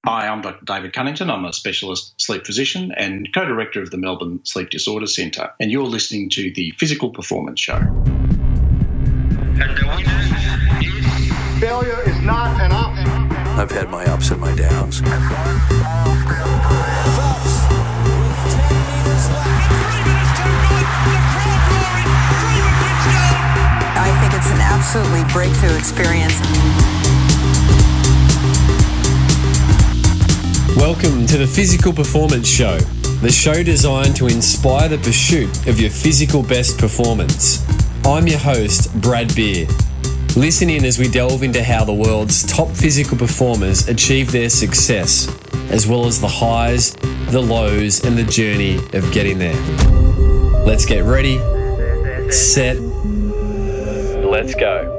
Hi, I'm Dr David Cannington. I'm a specialist sleep physician and co-director of the Melbourne Sleep Disorders Centre, and you're listening to the Physical Performance Show. Failure is not an option. I've had my ups and my downs. I think it's an absolutely breakthrough experience. Welcome to the Physical Performance Show, the show designed to inspire the pursuit of your physical best performance. I'm your host, Brad Beer. Listen in as we delve into how the world's top physical performers achieve their success, as well as the highs, the lows, and the journey of getting there. Let's get ready, set, let's go.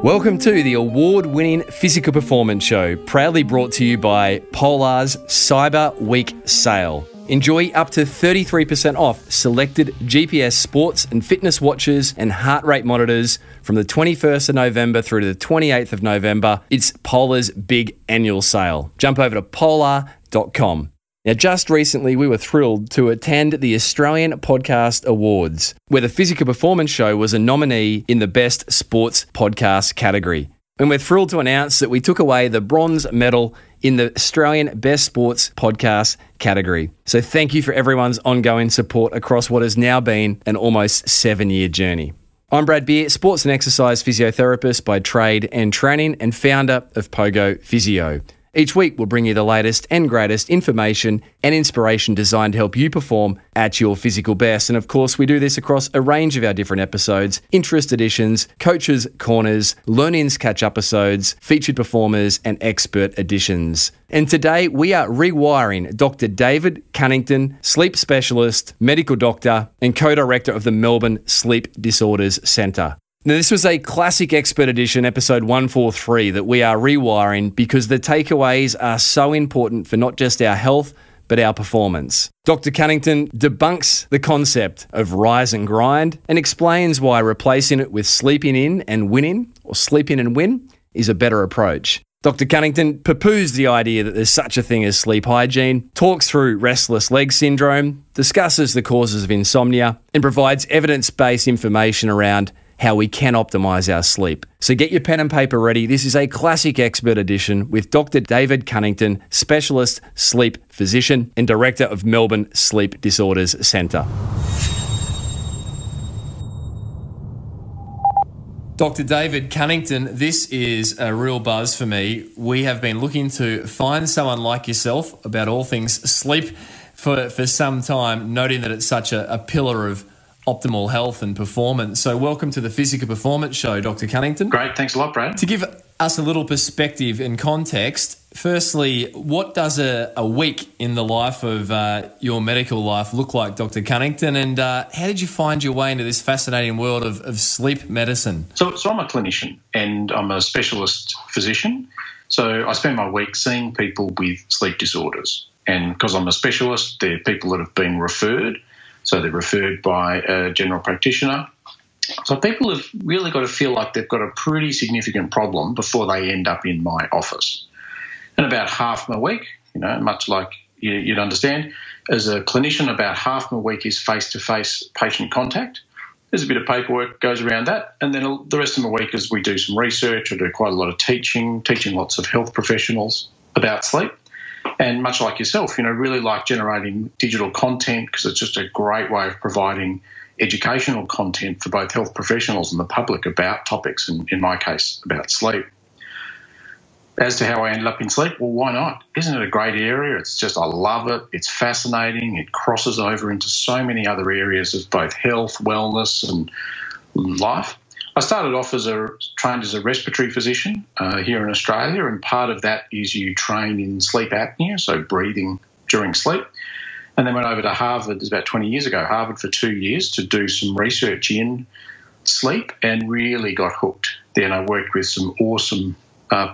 Welcome to the award-winning Physical Performance Show, proudly brought to you by Polar's Cyber Week sale. Enjoy up to 33% off selected GPS sports and fitness watches and heart rate monitors from the 21st of November through to the 28th of November. It's Polar's big annual sale. Jump over to polar.com. Now, just recently, we were thrilled to attend the Australian Podcast Awards, where the Physical Performance Show was a nominee in the Best Sports Podcast category. And we're thrilled to announce that we took away the bronze medal in the Australian Best Sports Podcast category. So thank you for everyone's ongoing support across what has now been an almost 7-year journey. I'm Brad Beer, sports and exercise physiotherapist by trade and training and founder of Pogo Physio. Each week, we'll bring you the latest and greatest information and inspiration designed to help you perform at your physical best. And of course, we do this across a range of our different episodes, interest editions, coaches' corners, learn-ins catch-up episodes, featured performers, and expert editions. And today, we are rewiring Dr David Cannington, sleep specialist, medical doctor, and co-director of the Melbourne Sleep Disorders Centre. Now, this was a classic expert edition, episode 143, that we are rewiring because the takeaways are so important for not just our health, but our performance. Dr. Cannington debunks the concept of rise and grind and explains why replacing it with sleeping in and winning, or sleep in and win, is a better approach. Dr. Cunnington poo-poos the idea that there's such a thing as sleep hygiene, talks through restless leg syndrome, discusses the causes of insomnia, and provides evidence-based information around how we can optimise our sleep. So get your pen and paper ready. This is a classic expert edition with Dr. David Cannington, specialist sleep physician and director of Melbourne Sleep Disorders Centre. Dr. David Cannington, this is a real buzz for me. We have been looking to find someone like yourself about all things sleep for some time, noting that it's such a pillar of optimal health and performance. So welcome to the Physical Performance Show, Dr. Cannington. Great, thanks a lot, Brad. To give us a little perspective and context, firstly, what does a week in the life of your medical life look like, Dr. Cannington, and how did you find your way into this fascinating world of sleep medicine? So I'm a clinician and I'm a specialist physician. So I spend my week seeing people with sleep disorders. And because I'm a specialist, they're people that have been referred. So they're referred by a general practitioner. So people have really got to feel like they've got a pretty significant problem before they end up in my office. And about half my week, much like you'd understand, as a clinician, about half my week is face-to-face patient contact. There's a bit of paperwork goes around that. And then the rest of my week is we do some research. I do quite a lot of teaching lots of health professionals about sleep. And much like yourself, really like generating digital content because it's just a great way of providing educational content for both health professionals and the public about topics, and in my case, about sleep. As to how I ended up in sleep, well, why not? Isn't it a great area? It's just, I love it. It's fascinating. It crosses over into so many other areas of both health, wellness, and life. I started off trained as a respiratory physician here in Australia, and part of that is you train in sleep apnea, so breathing during sleep. And then went over to Harvard, it was about 20 years ago, Harvard for 2 years to do some research in sleep and really got hooked. Then I worked with some awesome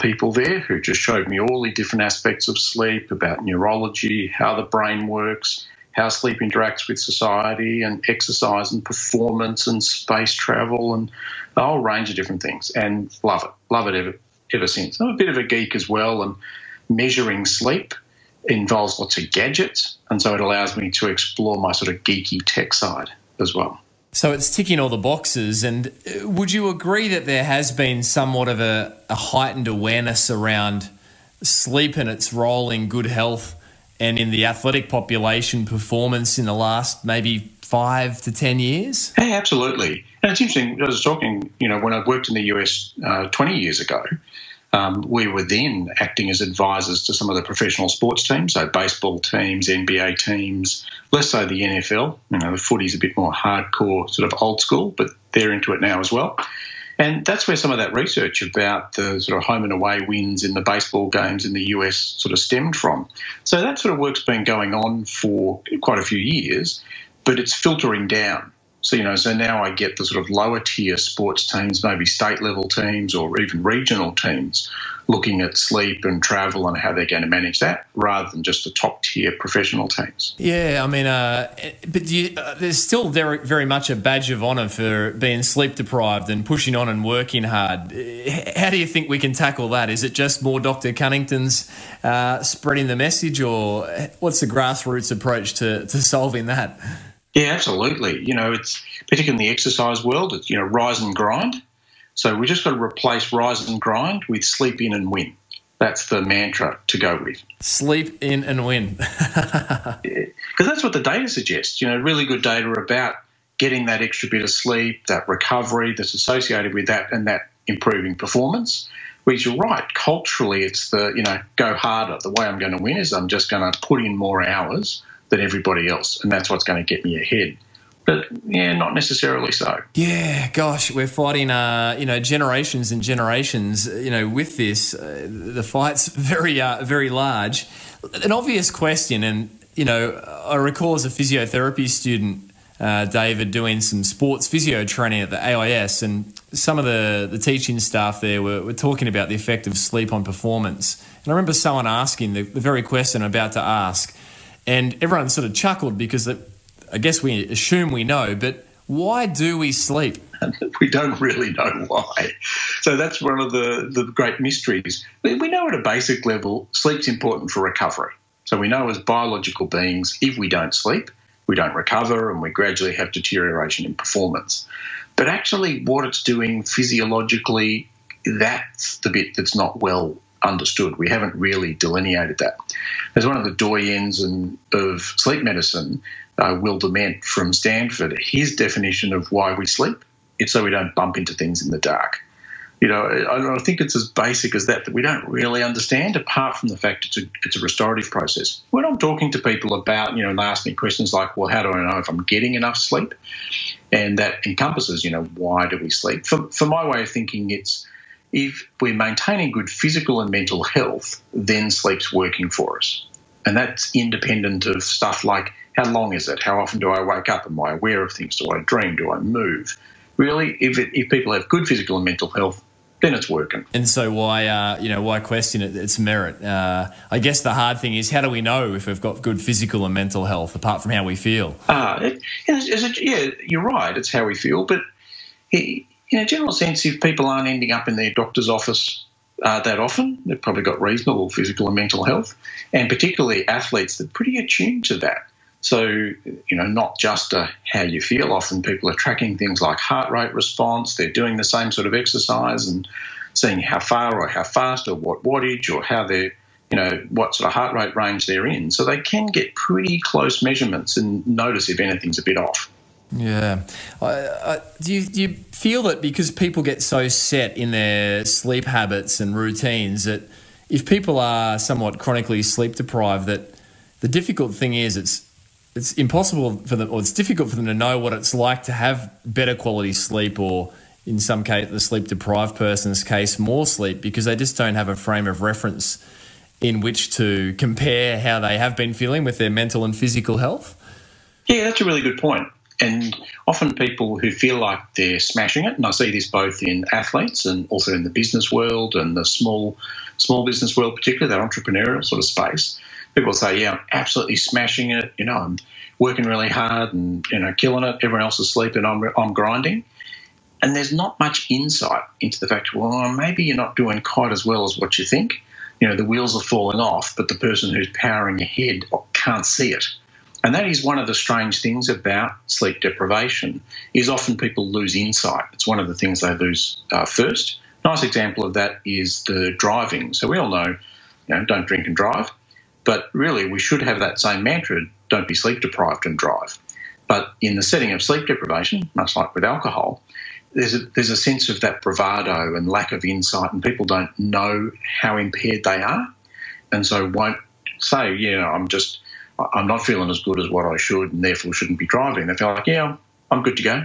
people there who just showed me all the different aspects of sleep, about neurology, how the brain works, how sleep interacts with society and exercise and performance and space travel and a whole range of different things, and love it ever since. I'm a bit of a geek as well, and measuring sleep involves lots of gadgets, and so it allows me to explore my sort of geeky tech side as well. So it's ticking all the boxes. And would you agree that there has been somewhat of a heightened awareness around sleep and its role in good health and in the athletic population performance in the last maybe 5 to 10 years? Hey, absolutely. And it's interesting, I was talking, when I worked in the US 20 years ago, we were then acting as advisors to some of the professional sports teams, so baseball teams, NBA teams, less so the NFL. The footy's a bit more hardcore, sort of old school, but they're into it now as well. And that's where some of that research about the sort of home and away wins in the baseball games in the US sort of stemmed from. So that sort of work's been going on for quite a few years, but it's filtering down. So now I get the sort of lower tier sports teams, maybe state level teams or even regional teams, looking at sleep and travel and how they're going to manage that, rather than just the top tier professional teams. Yeah, I mean, but there's still very, very much a badge of honour for being sleep deprived and pushing on and working hard. How do you think we can tackle that? Is it just more Dr Cannington's spreading the message, or what's the grassroots approach to solving that? Yeah, absolutely. It's particularly in the exercise world, it's, rise and grind. So we just got to replace rise and grind with sleep in and win. That's the mantra to go with. Sleep in and win. Because that's what the data suggests. Really good data about getting that extra bit of sleep, that recovery that's associated with that, and that improving performance. Whereas you're right, culturally it's the, go harder. The way I'm going to win is I'm just going to put in more hours than everybody else, and that's what's going to get me ahead. But, yeah, not necessarily so. Yeah, gosh, we're fighting, generations and generations, with this. The fight's very, very large. An obvious question, and, I recall as a physiotherapy student, David, doing some sports physio training at the AIS, and some of the teaching staff there were talking about the effect of sleep on performance. And I remember someone asking the very question I'm about to ask, and everyone sort of chuckled because I guess we assume we know, but why do we sleep? We don't really know why. So that's one of the great mysteries. We know at a basic level sleep's important for recovery. So we know as biological beings, if we don't sleep, we don't recover and we gradually have deterioration in performance. But actually what it's doing physiologically, that's the bit that's not well understood. We haven't really delineated that. There's one of the doyens of sleep medicine, Will Dement from Stanford. His definition of why we sleep, it's so we don't bump into things in the dark. I think it's as basic as that we don't really understand, apart from the fact it's a restorative process. When I'm talking to people about, they ask me questions like, well, how do I know if I'm getting enough sleep? And that encompasses, why do we sleep? For my way of thinking, it's if we're maintaining good physical and mental health, then sleep's working for us. And that's independent of stuff like how long is it? How often do I wake up? Am I aware of things? Do I dream? Do I move? Really, if people have good physical and mental health, then it's working. And so why question its merit? I guess the hard thing is, how do we know if we've got good physical and mental health apart from how we feel? You're right. It's how we feel. But in a general sense, if people aren't ending up in their doctor's office that often, they've probably got reasonable physical and mental health, and particularly athletes, they're pretty attuned to that. So, not just how you feel. Often people are tracking things like heart rate response. They're doing the same sort of exercise and seeing how far or how fast or what wattage or how they're, what sort of heart rate range they're in. So they can get pretty close measurements and notice if anything's a bit off. Yeah. Do you feel that because people get so set in their sleep habits and routines that if people are somewhat chronically sleep deprived, that the difficult thing is it's impossible for them, or it's difficult for them to know what it's like to have better quality sleep, or in some case, the sleep deprived person's case, more sleep, because they just don't have a frame of reference in which to compare how they have been feeling with their mental and physical health? Yeah, that's a really good point. And often people who feel like they're smashing it, and I see this both in athletes and also in the business world and the small business world, particularly that entrepreneurial sort of space, people say, yeah, I'm absolutely smashing it. I'm working really hard and, killing it. Everyone else is asleep and I'm grinding. And there's not much insight into the fact, well, maybe you're not doing quite as well as what you think. The wheels are falling off, but the person who's powering ahead can't see it. And that is one of the strange things about sleep deprivation, is often people lose insight. It's one of the things they lose first. Nice example of that is the driving. So we all know, don't drink and drive, but really we should have that same mantra, don't be sleep deprived and drive. But in the setting of sleep deprivation, much like with alcohol, there's a sense of that bravado and lack of insight, and people don't know how impaired they are, and so won't say, I'm not feeling as good as what I should and therefore shouldn't be driving. They feel like, I'm good to go.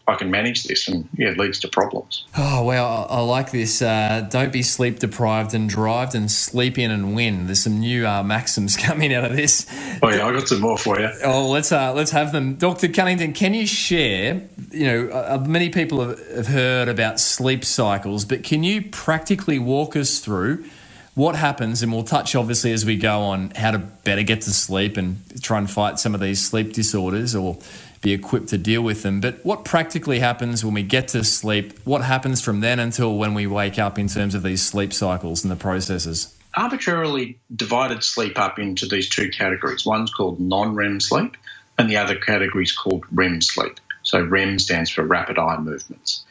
I can manage this, and it leads to problems. Oh, well, I like this. Don't be sleep deprived and drive, and sleep in and win. There's some new maxims coming out of this. Oh, yeah, I got some more for you. Oh, let's have them. Dr. Cannington, can you share, many people have heard about sleep cycles, but can you practically walk us through what happens, and we'll touch obviously as we go on how to better get to sleep and try and fight some of these sleep disorders or be equipped to deal with them. But what practically happens when we get to sleep? What happens from then until when we wake up in terms of these sleep cycles and the processes? Arbitrarily divided sleep up into these two categories. One's called non-REM sleep and the other category is called REM sleep. So REM stands for rapid eye movements.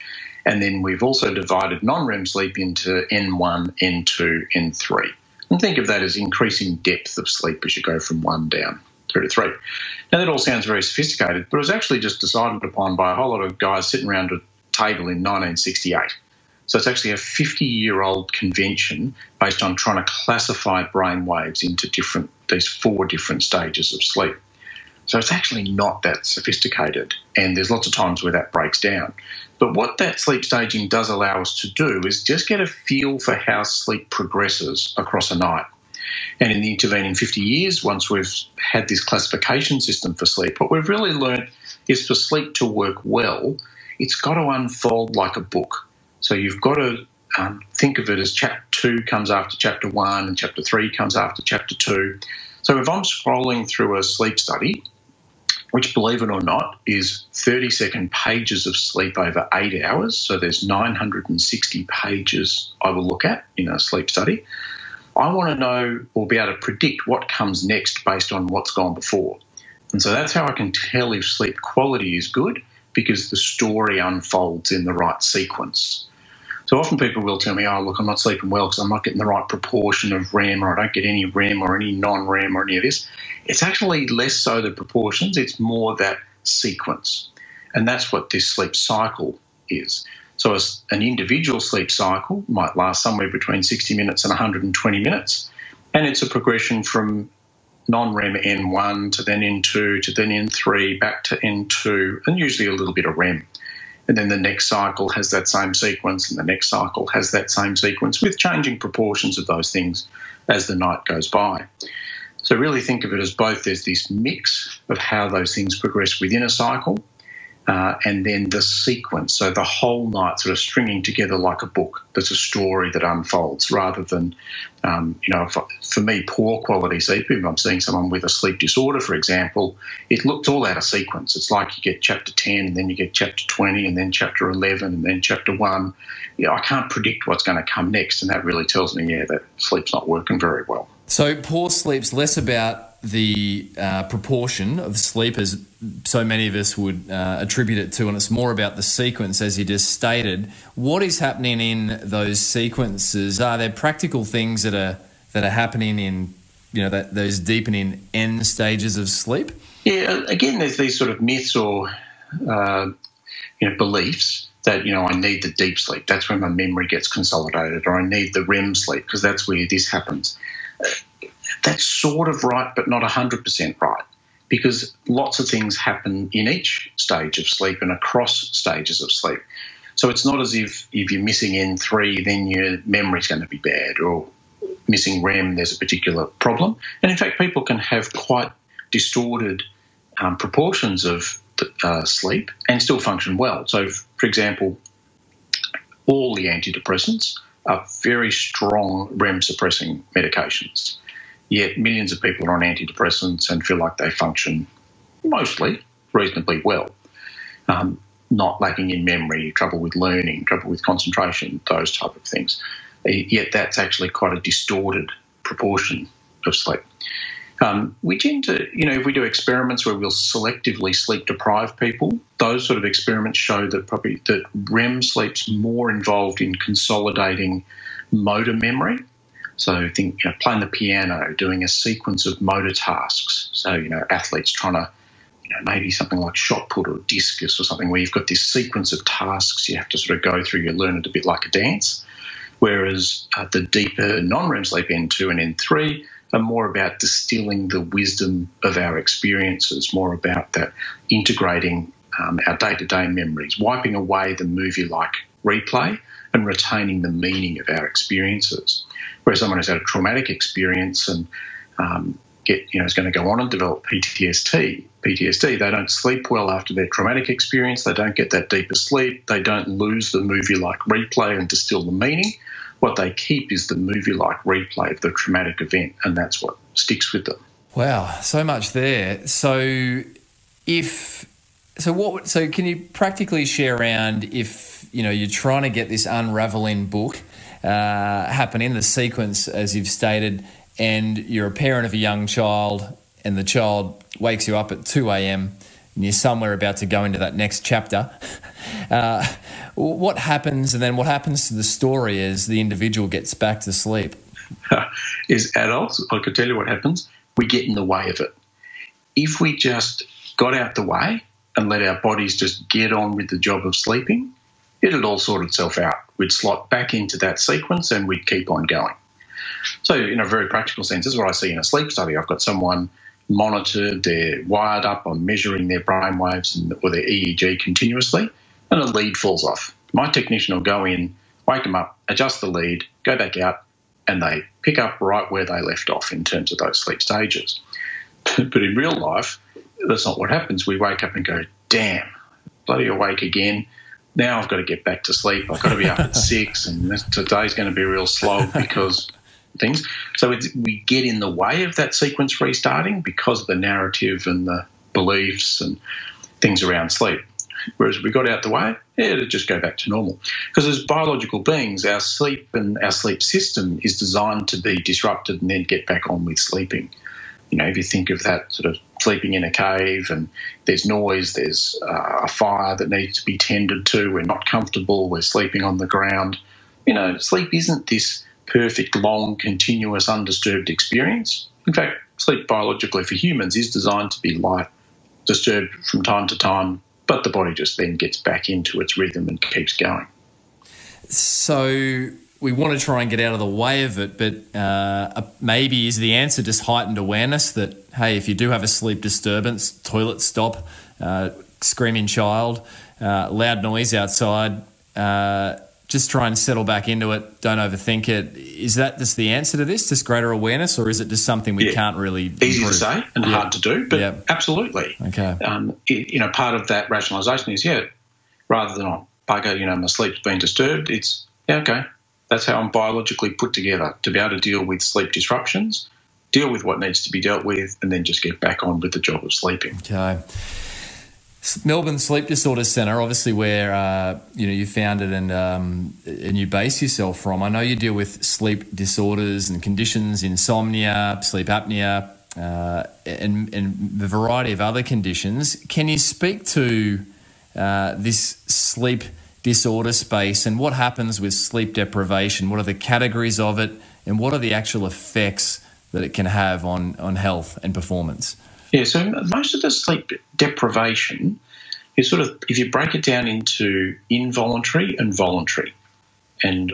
And then we've also divided non-REM sleep into N1, N2, N3. And think of that as increasing depth of sleep as you go from 1 down through to 3. Now, that all sounds very sophisticated, but it was actually just decided upon by a whole lot of guys sitting around a table in 1968. So it's actually a 50-year-old convention based on trying to classify brain waves into these 4 different stages of sleep. So it's actually not that sophisticated, and there's lots of times where that breaks down. But what that sleep staging does allow us to do is just get a feel for how sleep progresses across a night. And in the intervening 50 years, once we've had this classification system for sleep, what we've really learned is for sleep to work well, it's got to unfold like a book. So you've got to think of it as chapter 2 comes after chapter 1 and chapter 3 comes after chapter 2. So if I'm scrolling through a sleep study, which, believe it or not, is 30-second pages of sleep over 8 hours, so there's 960 pages I will look at in a sleep study, I want to know or be able to predict what comes next based on what's gone before. And so that's how I can tell if sleep quality is good, because the story unfolds in the right sequence. So often people will tell me, look, I'm not sleeping well because I'm not getting the right proportion of REM, or I don't get any REM or any non-REM or any of this. It's actually less so the proportions, it's more that sequence. And that's what this sleep cycle is. So an individual sleep cycle might last somewhere between 60 minutes and 120 minutes, and it's a progression from non-REM N1 to then N2 to then N3 back to N2, and usually a little bit of REM. And then the next cycle has that same sequence, and the next cycle has that same sequence, with changing proportions of those things as the night goes by. So really think of it as both there's this mix of how those things progress within a cycle, and then the sequence, so the whole night sort of stringing together like a book. That's a story that unfolds, rather than, for me, poor quality sleep. If I'm seeing someone with a sleep disorder, for example, it looks all out of sequence. It's like you get chapter 10 and then you get chapter 20 and then chapter 11 and then chapter 1. I can't predict what's going to come next, and that really tells me, that sleep's not working very well. So poor sleep's less about the proportion of sleep, as so many of us would attribute it to, and it's more about the sequence, as you just stated. What is happening in those sequences? Are there practical things that are happening in those deepening end stages of sleep? Yeah, again, there's these sort of myths or beliefs that I need the deep sleep. That's when my memory gets consolidated, or I need the REM sleep because that's where this happens. That's sort of right, but not 100% right, because lots of things happen in each stage of sleep and across stages of sleep. So it's not as if you're missing N3, then your memory's going to be bad, or missing REM, there's a particular problem. And in fact, people can have quite distorted proportions of sleep and still function well. So, for example, all the antidepressants are very strong REM-suppressing medications. Yet millions of people are on antidepressants and feel like they function mostly reasonably well. not lacking in memory, trouble with learning, trouble with concentration, those type of things. Yet that's actually quite a distorted proportion of sleep. We tend to, if we do experiments where we'll selectively sleep deprive people, those sort of experiments show that REM sleep's more involved in consolidating motor memory. So think playing the piano, doing a sequence of motor tasks. So, athletes trying to, maybe something like shot put or discus or something where you've got this sequence of tasks you have to sort of go through. You learn it a bit like a dance. Whereas the deeper non-REM sleep N2 and N3 are more about distilling the wisdom of our experiences, more about that integrating our day-to-day memories, wiping away the movie-like replay and retaining the meaning of our experiences. Whereas someone who's had a traumatic experience and is going to go on and develop PTSD, they don't sleep well after their traumatic experience, they don't get that deeper sleep, they don't lose the movie-like replay and distill the meaning. What they keep is the movie-like replay of the traumatic event, and that's what sticks with them. Wow, so much there. So can you practically share around if you're trying to get this unraveling book happen in the sequence as you've stated, and you're a parent of a young child, and the child wakes you up at 2 a.m. and you're somewhere about to go into that next chapter. What happens, and then what happens to the story as the individual gets back to sleep? As adults, I could tell you what happens. We get in the way of it. If we just got out the way and let our bodies just get on with the job of sleeping, it'd all sort itself out. We'd slot back into that sequence and we'd keep on going. So in a very practical sense, this is what I see in a sleep study. I've got someone monitored, they're wired up, I'm measuring their brain waves or their EEG continuously, and a lead falls off. My technician will go in, wake them up, adjust the lead, go back out, and they pick up right where they left off in terms of those sleep stages. But in real life, that's not what happens. We wake up and go, damn, bloody awake again. Now I've got to get back to sleep. I've got to be up at 6, and today's going to be a real slog because things. So we get in the way of that sequence restarting because of the narrative and the beliefs and things around sleep. Whereas if we got out the way, it'd just go back to normal. Because as biological beings, our sleep and our sleep system is designed to be disrupted and then get back on with sleeping. If you think of that sort of sleeping in a cave and there's noise, there's a fire that needs to be tended to, we're not comfortable, we're sleeping on the ground. Sleep isn't this perfect, long, continuous, undisturbed experience. In fact, sleep biologically for humans is designed to be light, disturbed from time to time, but the body just then gets back into its rhythm and keeps going. So we want to try and get out of the way of it, but maybe is the answer just heightened awareness that, hey, if you do have a sleep disturbance, toilet stop, screaming child, loud noise outside, just try and settle back into it, don't overthink it. Is that just the answer to this, just greater awareness, or is it just something we can't really improve? Easy to say and hard to do, but absolutely. Okay. Part of that rationalisation is, rather than, bugger, my sleep's been disturbed, it's, okay, that's how I'm biologically put together to be able to deal with sleep disruptions, deal with what needs to be dealt with, and then just get back on with the job of sleeping. Okay. Melbourne Sleep Disorders Centre, obviously where you founded and you base yourself from. I know you deal with sleep disorders and conditions, insomnia, sleep apnea, and the variety of other conditions. Can you speak to this sleep disorder space and what happens with sleep deprivation? What are the categories of it, and what are the actual effects that it can have on health and performance? Yeah, so most of the sleep deprivation is sort of, if you break it down into involuntary and voluntary, and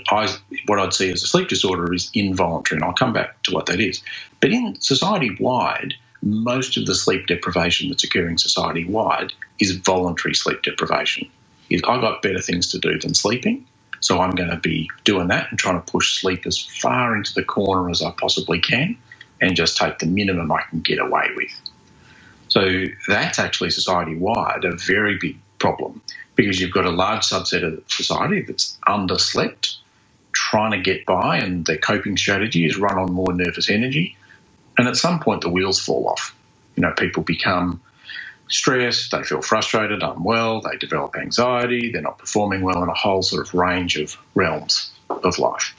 what I'd see as a sleep disorder is involuntary, and I'll come back to what that is. But in society-wide, most of the sleep deprivation that's occurring society-wide is voluntary sleep deprivation. I've got better things to do than sleeping, so I'm going to be doing that and trying to push sleep as far into the corner as I possibly can and just take the minimum I can get away with. So that's actually society-wide a very big problem because you've got a large subset of society that's underslept, trying to get by, and their coping strategy is run on more nervous energy. And at some point the wheels fall off. People become stressed, they feel frustrated, unwell, they develop anxiety, they're not performing well in a whole sort of range of realms of life.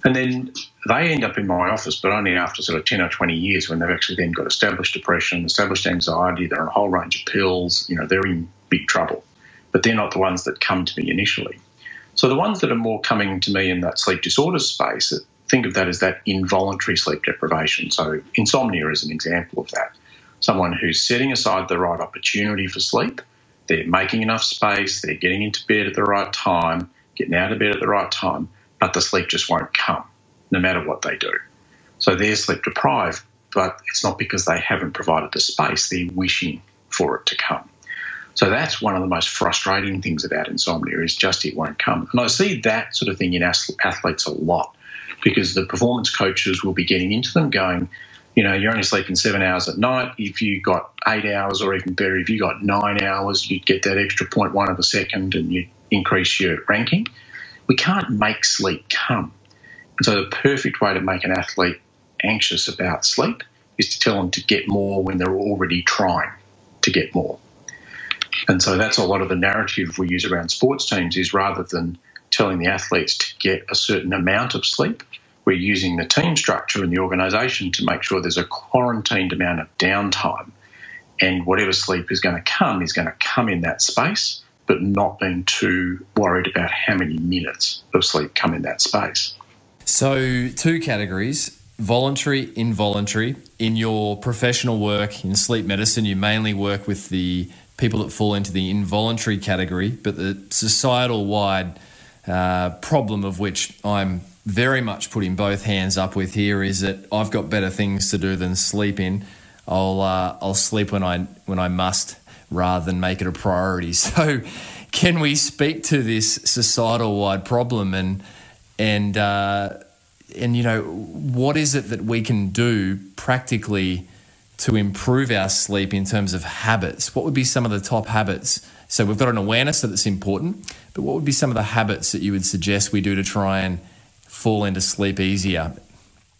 And then they end up in my office, but only after sort of 10 or 20 years, when they've actually then got established depression, established anxiety, they're on a whole range of pills, they're in big trouble. But they're not the ones that come to me initially. So the ones that are more coming to me in that sleep disorders space, think of that as that involuntary sleep deprivation. So insomnia is an example of that. Someone who's setting aside the right opportunity for sleep, they're making enough space, they're getting into bed at the right time, getting out of bed at the right time, but the sleep just won't come, no matter what they do. So they're sleep deprived, but it's not because they haven't provided the space, they're wishing for it to come. So that's one of the most frustrating things about insomnia, is just it won't come. And I see that sort of thing in athletes a lot, because the performance coaches will be getting into them going, you're only sleeping 7 hours at night. If you got 8 hours, or even better, if you got 9 hours, you'd get that extra 0.1 of a second and you'd increase your ranking. We can't make sleep come. And so the perfect way to make an athlete anxious about sleep is to tell them to get more when they're already trying to get more. And so that's a lot of the narrative we use around sports teams, is rather than telling the athletes to get a certain amount of sleep, we're using the team structure and the organisation to make sure there's a quarantined amount of downtime, and whatever sleep is going to come in that space, but not being too worried about how many minutes of sleep come in that space. So 2 categories, voluntary, involuntary. In your professional work in sleep medicine, you mainly work with the people that fall into the involuntary category, but the societal-wide problem, of which I'm very much putting both hands up with here, is that I've got better things to do than sleep in. I'll sleep when I must, rather than make it a priority. So can we speak to this societal-wide problem and what is it that we can do practically to improve our sleep in terms of habits? What would be some of the top habits? So we've got an awareness that it's important, but what would be some of the habits that you would suggest we do to try and fall into sleep easier?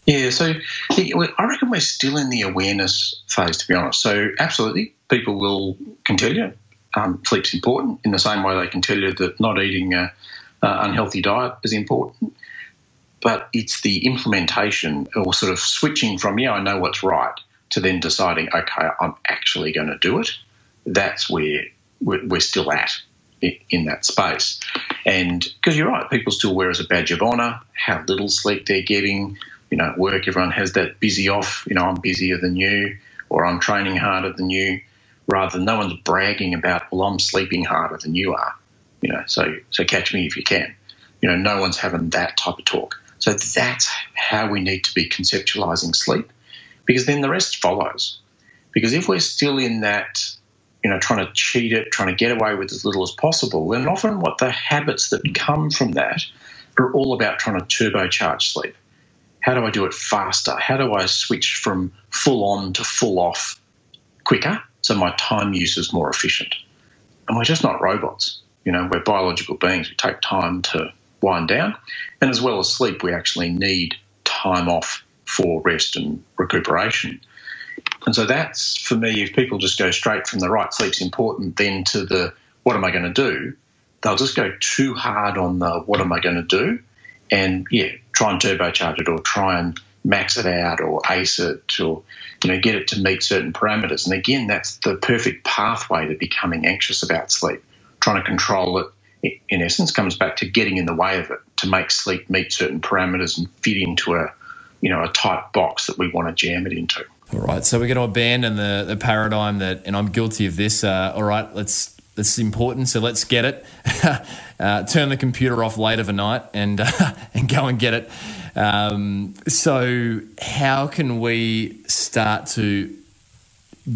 Yeah, so I reckon we're still in the awareness phase, to be honest. So absolutely, people can tell you sleep's important, in the same way they can tell you that not eating an unhealthy diet is important. But it's the implementation, or sort of switching from, I know what's right, to then deciding, okay, I'm actually going to do it. That's where we're still at in that space. And because you're right, people still wear as a badge of honour how little sleep they're getting. At work, everyone has that busy off, I'm busier than you, or I'm training harder than you, rather than no one's bragging about, well, I'm sleeping harder than you are, so catch me if you can. No one's having that type of talk. So that's how we need to be conceptualising sleep, because then the rest follows. Because if we're still in that, trying to cheat it, trying to get away with as little as possible, then often what the habits that come from that are all about trying to turbocharge sleep. How do I do it faster? How do I switch from full on to full off quicker so my time use is more efficient? And we're just not robots. We're biological beings. We take time to wind down. And as well as sleep, we actually need time off for rest and recuperation. And so that's, for me, if people just go straight from the right, sleep's important, then to the what am I going to do, they'll just go too hard on the what am I going to do, and try and turbocharge it, or try and max it out, or ace it, or get it to meet certain parameters. And again, that's the perfect pathway to becoming anxious about sleep. Trying to control it, in essence, comes back to getting in the way of it, to make sleep meet certain parameters and fit into a tight box that we want to jam it into. All right, so we're going to abandon the paradigm that, and I'm guilty of this, all right, it's important, so let's get it. Turn the computer off late of a night and go and get it. So how can we start to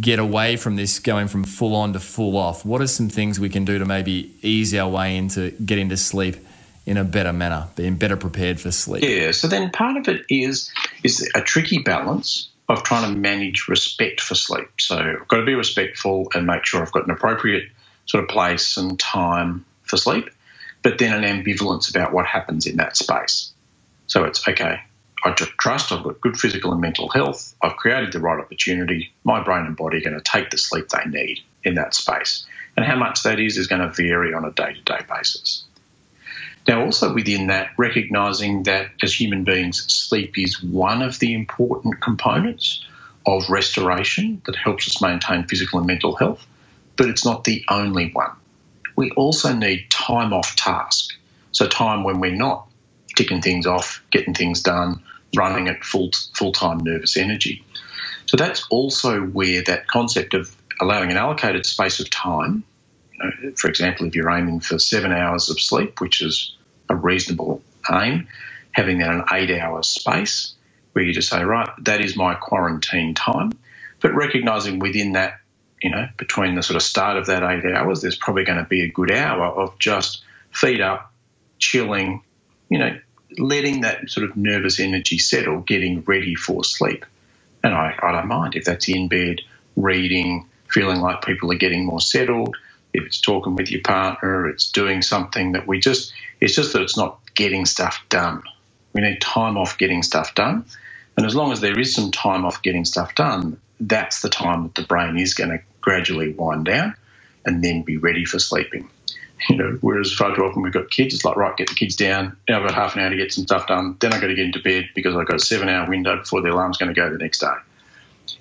get away from this, going from full on to full off? What are some things we can do to maybe ease our way into getting to sleep in a better manner, being better prepared for sleep? Yeah, so then part of it is a tricky balance of trying to manage respect for sleep. So I've got to be respectful and make sure I've got an appropriate sort of place and time for sleep, but then an ambivalence about what happens in that space. So it's, okay, I trust I've got good physical and mental health. I've created the right opportunity. My brain and body are going to take the sleep they need in that space. And how much that is going to vary on a day-to-day basis. Now, also within that, recognising that as human beings, sleep is one of the important components of restoration that helps us maintain physical and mental health, but it's not the only one. We also need time off task, so time when we're not ticking things off, getting things done, running at full-time nervous energy. So that's also where that concept of allowing an allocated space of time, for example, if you're aiming for 7 hours of sleep, which is a reasonable aim, having that an 8-hour space where you just say, right, that is my quarantine time, but recognising within that, between the sort of start of that 8 hours, there's probably going to be a good hour of just feet up, chilling, letting that sort of nervous energy settle, getting ready for sleep. And I don't mind if that's in bed, reading, feeling like people are getting more settled, if it's talking with your partner, it's doing something that it's just that it's not getting stuff done. We need time off getting stuff done. And as long as there is some time off getting stuff done, that's the time that the brain is going to gradually wind down and then be ready for sleeping. Whereas far too often we've got kids, it's like, right, get the kids down. Now I've got half an hour to get some stuff done. Then I've got to get into bed because I've got a 7-hour window before the alarm's going to go the next day.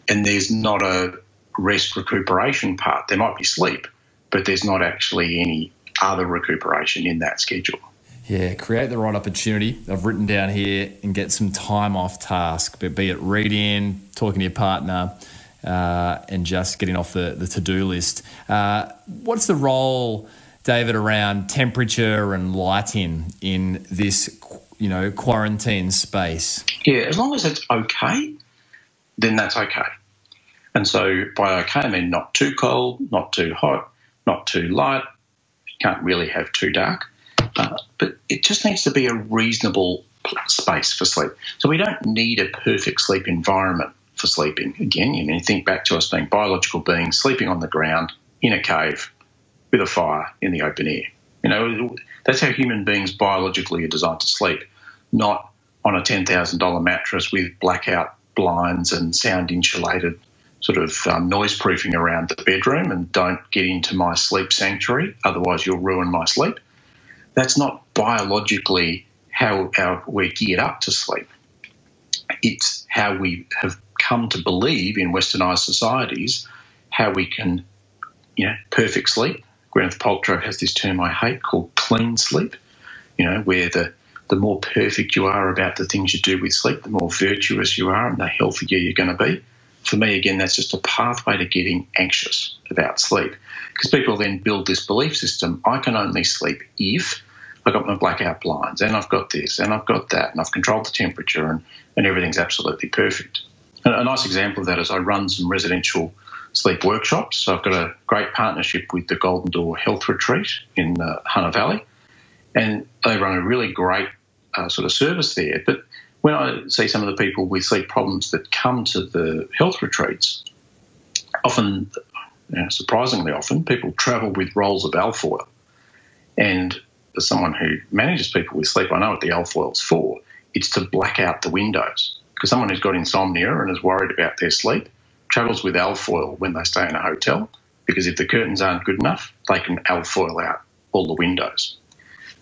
And there's not a rest recuperation part. There might be sleep, but there's not actually any other recuperation in that schedule. Yeah, create the right opportunity. I've written down here and get some time off task, but be it reading, talking to your partner, and just getting off the to-do list. What's the role, David, around temperature and lighting in this, quarantine space? Yeah, as long as it's okay, then that's okay. And so by okay, I mean not too cold, not too hot, not too light. You can't really have too dark. But it just needs to be a reasonable space for sleep. So we don't need a perfect sleep environment for sleeping. Again, you think back to us being biological beings, sleeping on the ground, in a cave, with a fire, in the open air. That's how human beings biologically are designed to sleep, not on a $10,000 mattress with blackout blinds and sound-insulated sort of noise-proofing around the bedroom and don't get into my sleep sanctuary, otherwise you'll ruin my sleep. That's not biologically how we're geared up to sleep. It's how we have come to believe in westernised societies how we can, perfect sleep. Gwyneth Paltrow has this term I hate called clean sleep, where the more perfect you are about the things you do with sleep, the more virtuous you are and the healthier you're going to be. For me, again, that's just a pathway to getting anxious about sleep because people then build this belief system. I can only sleep if I've got my blackout blinds and I've got this and I've got that and I've controlled the temperature and everything's absolutely perfect. And a nice example of that is I run some residential sleep workshops. So I've got a great partnership with the Golden Door Health Retreat in the Hunter Valley, and they run a really great sort of service there. But when I see some of the people with sleep problems that come to the health retreats, often, surprisingly often, people travel with rolls of alfoil. And as someone who manages people with sleep, I know what the alfoil's for. It's to black out the windows. Because someone who's got insomnia and is worried about their sleep travels with alfoil when they stay in a hotel, because if the curtains aren't good enough, they can alfoil out all the windows.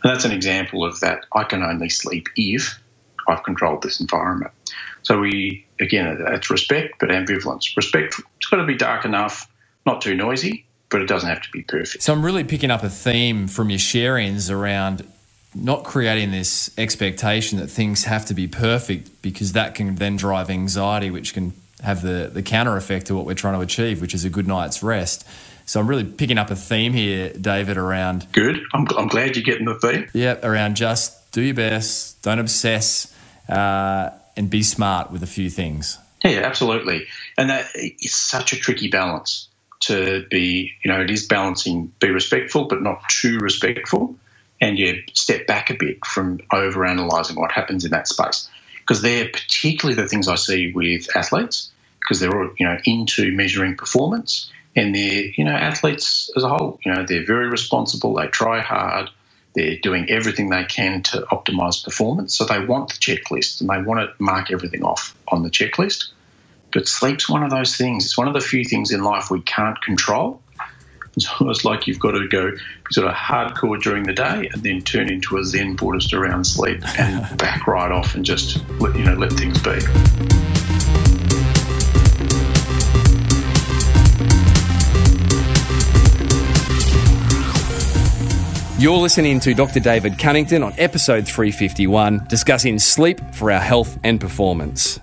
And that's an example of that. I can only sleep if I've controlled this environment. So that's respect, but ambivalence. Respect, it's got to be dark enough, not too noisy, but it doesn't have to be perfect. So I'm really picking up a theme from your sharings around not creating this expectation that things have to be perfect, because that can then drive anxiety, which can have the counter effect to what we're trying to achieve, which is a good night's rest. So I'm really picking up a theme here, David, around... Good. I'm glad you're getting the theme. Yeah, around just do your best, don't obsess, and be smart with a few things. Yeah, absolutely. And that is such a tricky balance to be, it is balancing, be respectful but not too respectful, and step back a bit from over-analysing what happens in that space. Because they're particularly the things I see with athletes, because they're all, into measuring performance, and they're, athletes as a whole, they're very responsible, they try hard, They're doing everything they can to optimise performance. So they want the checklist and they want to mark everything off on the checklist. But sleep's one of those things. It's one of the few things in life we can't control. It's almost like you've got to go sort of hardcore during the day and then turn into a Zen Buddhist around sleep and back right off and just let things be. You're listening to Dr David Cannington on episode 351, discussing sleep for our health and performance.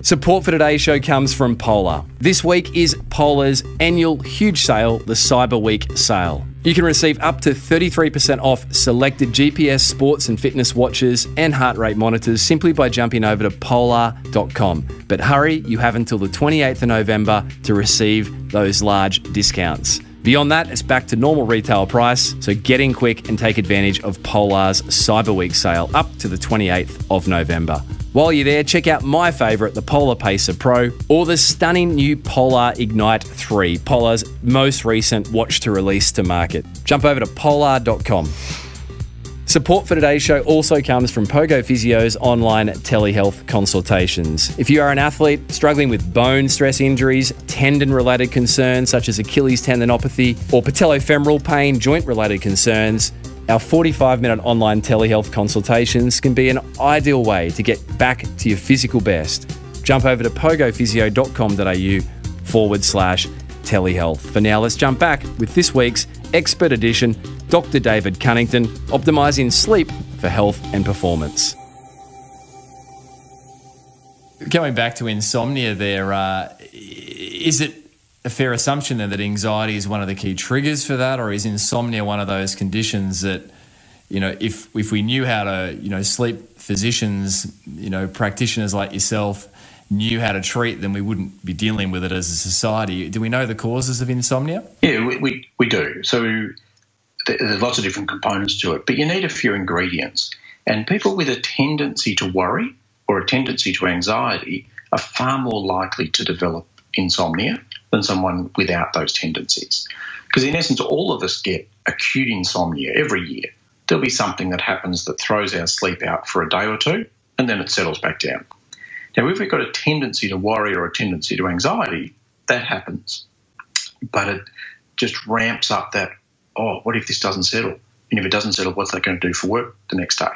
Support for today's show comes from Polar. This week is Polar's annual huge sale, the Cyber Week sale. You can receive up to 33% off selected GPS sports and fitness watches and heart rate monitors simply by jumping over to polar.com. But hurry, you have until the 28th of November to receive those large discounts. Beyond that, it's back to normal retail price, so get in quick and take advantage of Polar's Cyber Week sale up to the 28th of November. While you're there, check out my favourite, the Polar Pacer Pro, or the stunning new Polar Ignite 3, Polar's most recent watch to release to market. Jump over to polar.com. Support for today's show also comes from Pogo Physio's online telehealth consultations. If you are an athlete struggling with bone stress injuries, tendon-related concerns such as Achilles tendinopathy, or patellofemoral pain, joint-related concerns, our 45-minute online telehealth consultations can be an ideal way to get back to your physical best. Jump over to pogophysio.com.au/telehealth. For now, let's jump back with this week's expert edition, Dr David Cannington, optimising sleep for health and performance. Going back to insomnia there, is it a fair assumption then that anxiety is one of the key triggers for that, or is insomnia one of those conditions that, if we knew how to, sleep physicians, practitioners like yourself knew how to treat, then we wouldn't be dealing with it as a society. Do we know the causes of insomnia? Yeah, we do. So there's lots of different components to it, but you need a few ingredients. And people with a tendency to worry or a tendency to anxiety are far more likely to develop insomnia than someone without those tendencies. Because in essence, all of us get acute insomnia every year. There'll be something that happens that throws our sleep out for a day or two, and then it settles back down. Now, if we've got a tendency to worry or a tendency to anxiety, that happens. But it just ramps up that, what if this doesn't settle? And if it doesn't settle, what's that going to do for work the next day?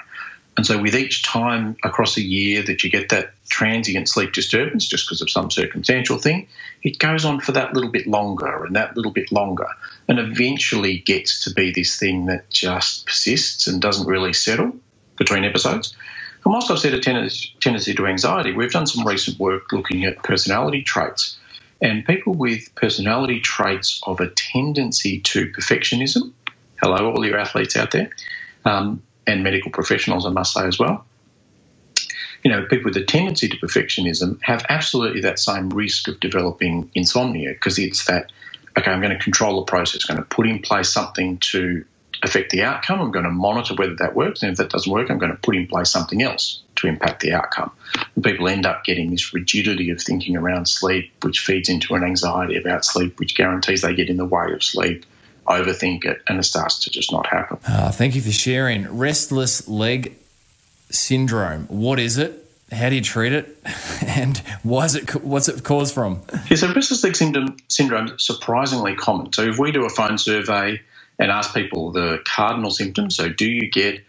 And so with each time across a year that you get that transient sleep disturbance just because of some circumstantial thing, it goes on for that little bit longer and that little bit longer, and eventually gets to be this thing that just persists and doesn't really settle between episodes. And whilst I've said a tendency to anxiety, we've done some recent work looking at personality traits. And people with personality traits of a tendency to perfectionism, hello, all your athletes out there, and medical professionals, I must say as well. People with a tendency to perfectionism have absolutely that same risk of developing insomnia, because it's that, okay, I'm going to control the process, I'm going to put in place something to affect the outcome, I'm going to monitor whether that works, and if that doesn't work, I'm going to put in place something else to impact the outcome. And people end up getting this rigidity of thinking around sleep, which feeds into an anxiety about sleep, which guarantees they get in the way of sleep, overthink it, and it starts to just not happen. Thank you for sharing. Restless leg syndrome. What is it? How do you treat it? And what's it caused from? Yeah, so restless leg syndrome is surprisingly common. So if we do a phone survey and ask people the cardinal symptoms, so do you get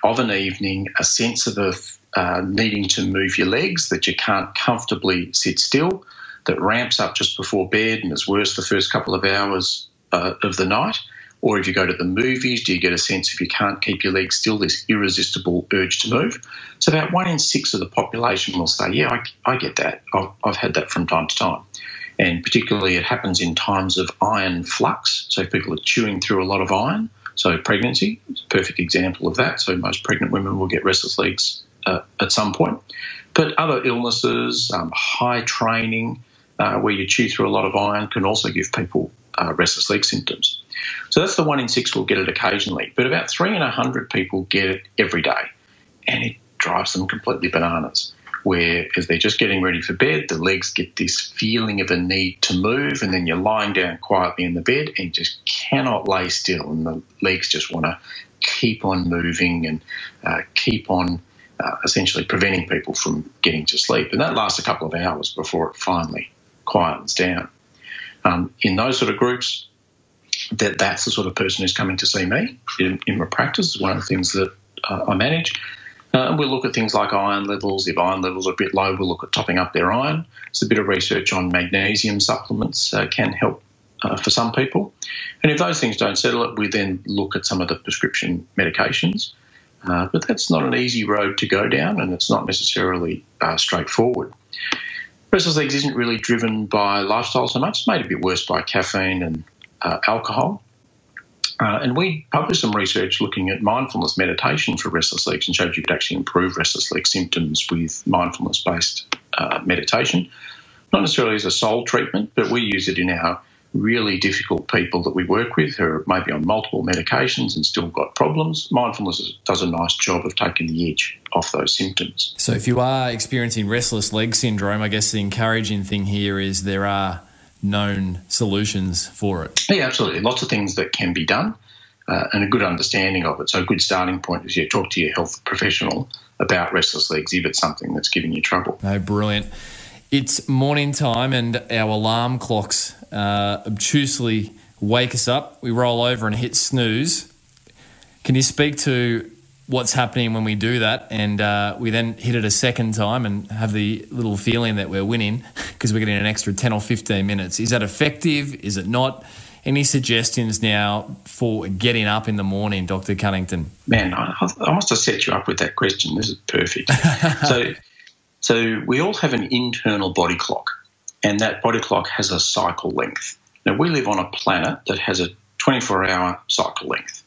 of an evening a sense of needing to move your legs, that you can't comfortably sit still, that ramps up just before bed and is worse the first couple of hours of the night? Or if you go to the movies, do you get a sense if you can't keep your legs still, this irresistible urge to move? So about 1 in 6 of the population will say, yeah, I get that. I've had that from time to time. And particularly it happens in times of iron flux. So people are chewing through a lot of iron. So pregnancy is a perfect example of that. So most pregnant women will get restless legs at some point. But other illnesses, high training, where you chew through a lot of iron, can also give people restless leg symptoms. So that's the 1 in 6 will get it occasionally. But about 3 in 100 people get it every day, and it drives them completely bananas. where as they're just getting ready for bed, the legs get this feeling of a need to move, and then you're lying down quietly in the bed and you just cannot lay still, and the legs just want to keep on moving and keep on essentially preventing people from getting to sleep. And that lasts a couple of hours before it finally quietens down. In those sort of groups, that's the sort of person who's coming to see me in my practice. Is one of the things that I manage. And we'll look at things like iron levels. If iron levels are a bit low, we'll look at topping up their iron. There's a bit of research on magnesium supplements can help for some people. And if those things don't settle it, we then look at some of the prescription medications. But that's not an easy road to go down, and it's not necessarily straightforward. Restless legs isn't really driven by lifestyle so much. It's made a bit worse by caffeine and alcohol. And we published some research looking at mindfulness meditation for restless legs and showed you could actually improve restless leg symptoms with mindfulness-based meditation. Not necessarily as a sole treatment, but we use it in our really difficult people that we work with who are maybe on multiple medications and still got problems. Mindfulness does a nice job of taking the edge off those symptoms. So if you are experiencing restless leg syndrome, I guess the encouraging thing here is there are known solutions for it. Yeah, absolutely. Lots of things that can be done and a good understanding of it. So a good starting point is you talk to your health professional about restless legs if it's something that's giving you trouble. No, brilliant. It's morning time and our alarm clocks obtusely wake us up. We roll over and hit snooze. Can you speak to what's happening when we do that and we then hit it a second time and have the little feeling that we're winning because we're getting an extra 10 or 15 minutes? Is that effective? Is it not? Any suggestions now for getting up in the morning, Dr. Cunnington? Man, I must have set you up with that question. This is perfect. So we all have an internal body clock, and that body clock has a cycle length. Now, we live on a planet that has a 24-hour cycle length,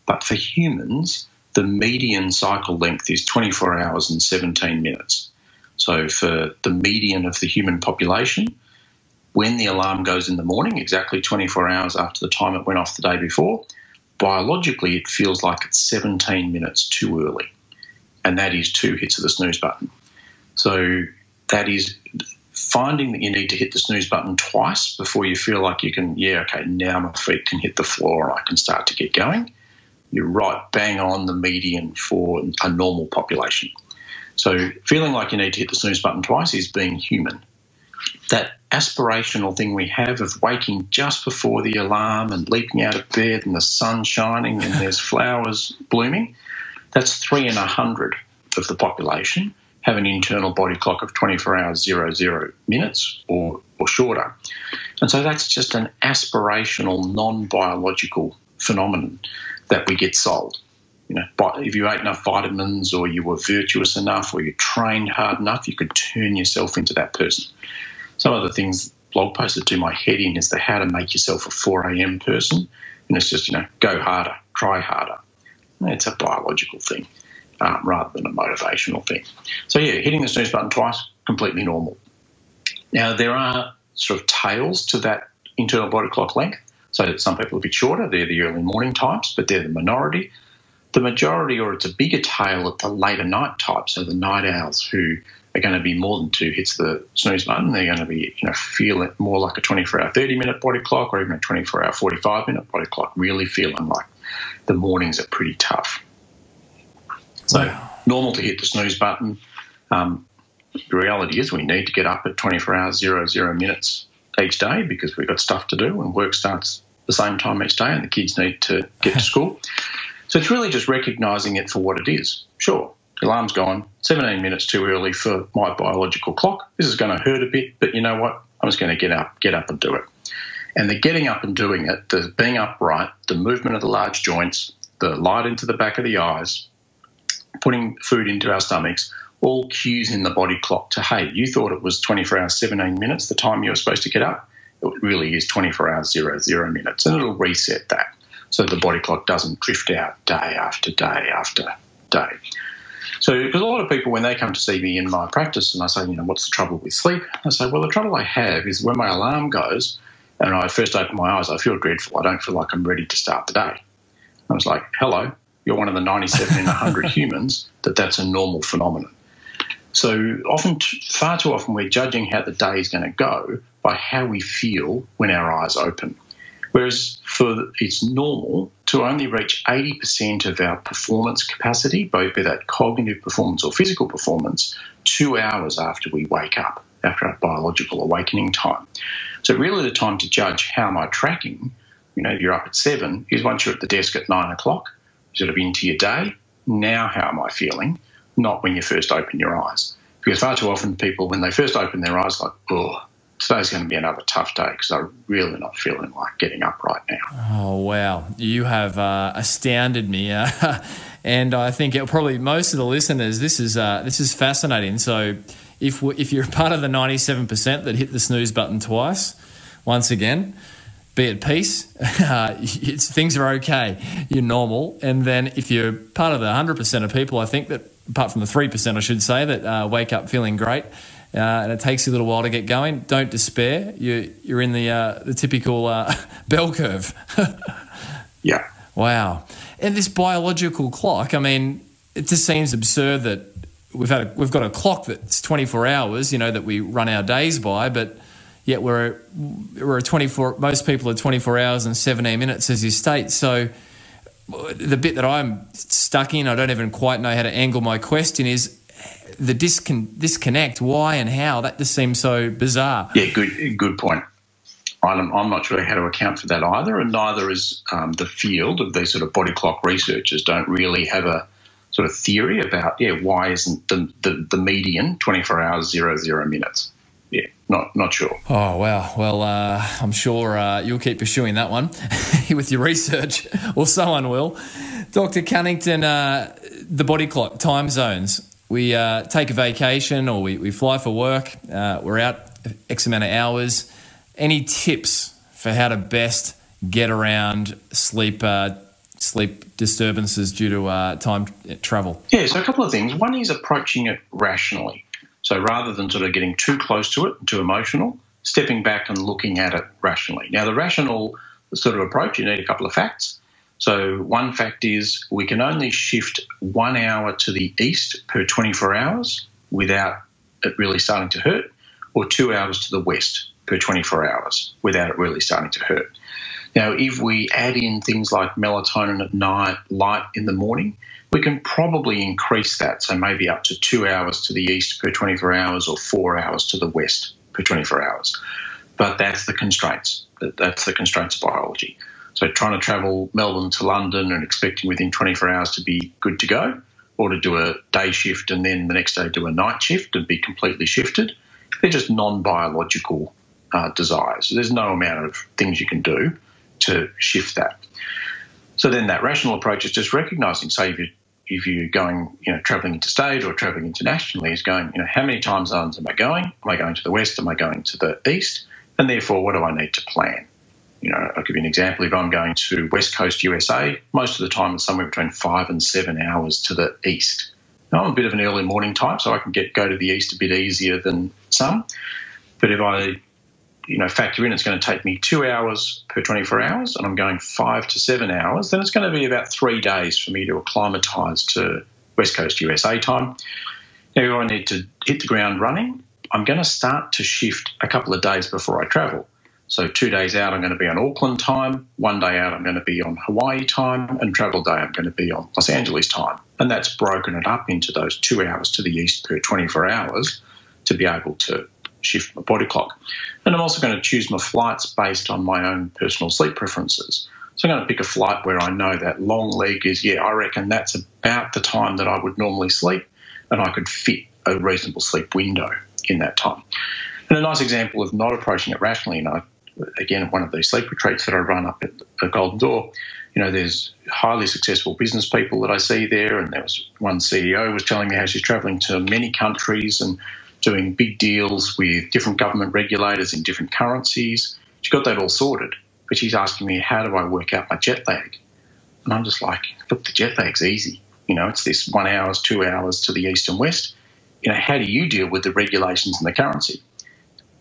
but for humans, the median cycle length is 24 hours and 17 minutes. So for the median of the human population, when the alarm goes in the morning, exactly 24 hours after the time it went off the day before, biologically it feels like it's 17 minutes too early, and that is 2 hits of the snooze button. So that is finding that you need to hit the snooze button twice before you feel like you can, now my feet can hit the floor and I can start to get going. You're right, bang on the median for a normal population. So feeling like you need to hit the snooze button twice is being human. That aspirational thing we have of waking just before the alarm and leaping out of bed and the sun shining and there's flowers blooming, that's 3 in 100 of the population have an internal body clock of 24 hours, 00 minutes or shorter. And so that's just an aspirational, non-biological phenomenon that we get sold. You know, if you ate enough vitamins or you were virtuous enough or you trained hard enough, you could turn yourself into that person. Some of the things, blog posts that do my head in is the how to make yourself a 4 a.m. person. And it's just, go harder, try harder. It's a biological thing rather than a motivational thing. So, hitting the snooze button twice, completely normal. Now, there are sort of tails to that internal body clock length. So some people are a bit shorter. They're the early morning types, but they're the minority. The majority, or it's a bigger tail at the later night type, so the night owls who are going to be more than 2 hits the snooze button. They're going to be, feel it more like a 24-hour, 30-minute body clock or even a 24-hour, 45-minute body clock, really feeling like the mornings are pretty tough. So normal to hit the snooze button. The reality is we need to get up at 24 hours, 00 minutes each day because we've got stuff to do and work starts the same time each day and the kids need to get to school. So it's really just recognising it for what it is. Sure, the alarm's gone, 17 minutes too early for my biological clock. This is going to hurt a bit, but you know what? I'm just going to get up and do it. And the getting up and doing it, the being upright, the movement of the large joints, the light into the back of the eyes, putting food into our stomachs, all cues in the body clock to, hey, you thought it was 24 hours, 17 minutes, the time you were supposed to get up. It really is 24 hours, 00 minutes, and it'll reset that so the body clock doesn't drift out day after day after day. So because a lot of people, when they come to see me in my practice and I say, what's the trouble with sleep? I say, well, the trouble I have is when my alarm goes and I first open my eyes, I feel dreadful. I don't feel like I'm ready to start the day. I was like, hello, you're one of the 97 in 100 humans that's a normal phenomenon. So far too often, we're judging how the day is going to go by how we feel when our eyes open. Whereas it's normal to only reach 80% of our performance capacity, both be that cognitive performance or physical performance, 2 hours after we wake up, after our biological awakening time. So really the time to judge how am I tracking, if you're up at 7, is once you're at the desk at 9 o'clock, sort of into your day. Now how am I feeling? Not when you first open your eyes. Because far too often people, when they first open their eyes, like, oh, today's going to be another tough day because I'm really not feeling like getting up right now. Oh, wow. You have astounded me. And I think probably most of the listeners, this is fascinating. So if you're part of the 97% that hit the snooze button twice, once again, be at peace. Things are okay. You're normal. And then if you're part of the 100% of people, I think that, apart from the 3%, I should say, that wake up feeling great, and it takes you a little while to get going, don't despair. You're in the typical bell curve. Yeah. Wow. And this biological clock, I mean, it just seems absurd that we've got a clock that's 24 hours, that we run our days by, but yet we're 24. Most people are 24 hours and 17 minutes, as you state. So the bit that I'm stuck in, I don't even quite know how to angle my question, is the disconnect. Why and how? That just seems so bizarre. Yeah, good point. I'm not sure how to account for that either, and neither is the field of these sort of body clock researchers. Don't really have a sort of theory about why isn't the median 24 hours 00 minutes. Yeah, not sure. Oh, wow. Well, I'm sure you'll keep pursuing that one with your research, or someone will. Dr. Cannington, the body clock, time zones. We take a vacation or we fly for work. We're out X amount of hours. Any tips for how to best get around sleep disturbances due to time travel? Yeah, so a couple of things. One is approaching it rationally. So rather than sort of getting too close to it, too emotional, stepping back and looking at it rationally. Now, the rational sort of approach, you need a couple of facts. So one fact is we can only shift 1 hour to the east per 24 hours without it really starting to hurt, or 2 hours to the west per 24 hours without it really starting to hurt. Now, if we add in things like melatonin at night, light in the morning, we can probably increase that, so maybe up to 2 hours to the east per 24 hours or 4 hours to the west per 24 hours. But that's the constraints. That's the constraints of biology. So trying to travel Melbourne to London and expecting within 24 hours to be good to go, or to do a day shift and then the next day do a night shift and be completely shifted, they're just non-biological desires. There's no amount of things you can do to shift that. So then that rational approach is just recognising, say if you're going, travelling interstate or travelling internationally, is going, how many time zones am I going? Am I going to the west? Am I going to the east? And therefore, what do I need to plan? I'll give you an example. If I'm going to West Coast USA, most of the time it's somewhere between 5 and 7 hours to the east. Now, I'm a bit of an early morning type, so I can go to the east a bit easier than some. But if I factor in it's going to take me 2 hours per 24 hours and I'm going 5 to 7 hours, then it's going to be about 3 days for me to acclimatise to West Coast USA time. Now, if I need to hit the ground running, I'm going to start to shift a couple of days before I travel. So 2 days out, I'm going to be on Auckland time. 1 day out, I'm going to be on Hawaii time. And travel day, I'm going to be on Los Angeles time. And that's broken it up into those 2 hours to the east per 24 hours to be able to shift my body clock. And I'm also going to choose my flights based on my own personal sleep preferences. So I'm going to pick a flight where I know that long leg is, I reckon that's about the time that I would normally sleep, and I could fit a reasonable sleep window in that time. And a nice example of not approaching it rationally, again, one of these sleep retreats that I run up at the Golden Door, there's highly successful business people that I see there, and there was one CEO was telling me how she's travelling to many countries and doing big deals with different government regulators in different currencies. She got that all sorted, but she's asking me, how do I work out my jet lag? And I'm just like, look, the jet lag's easy. It's this 1 hour, 2 hours to the east and west. How do you deal with the regulations and the currency?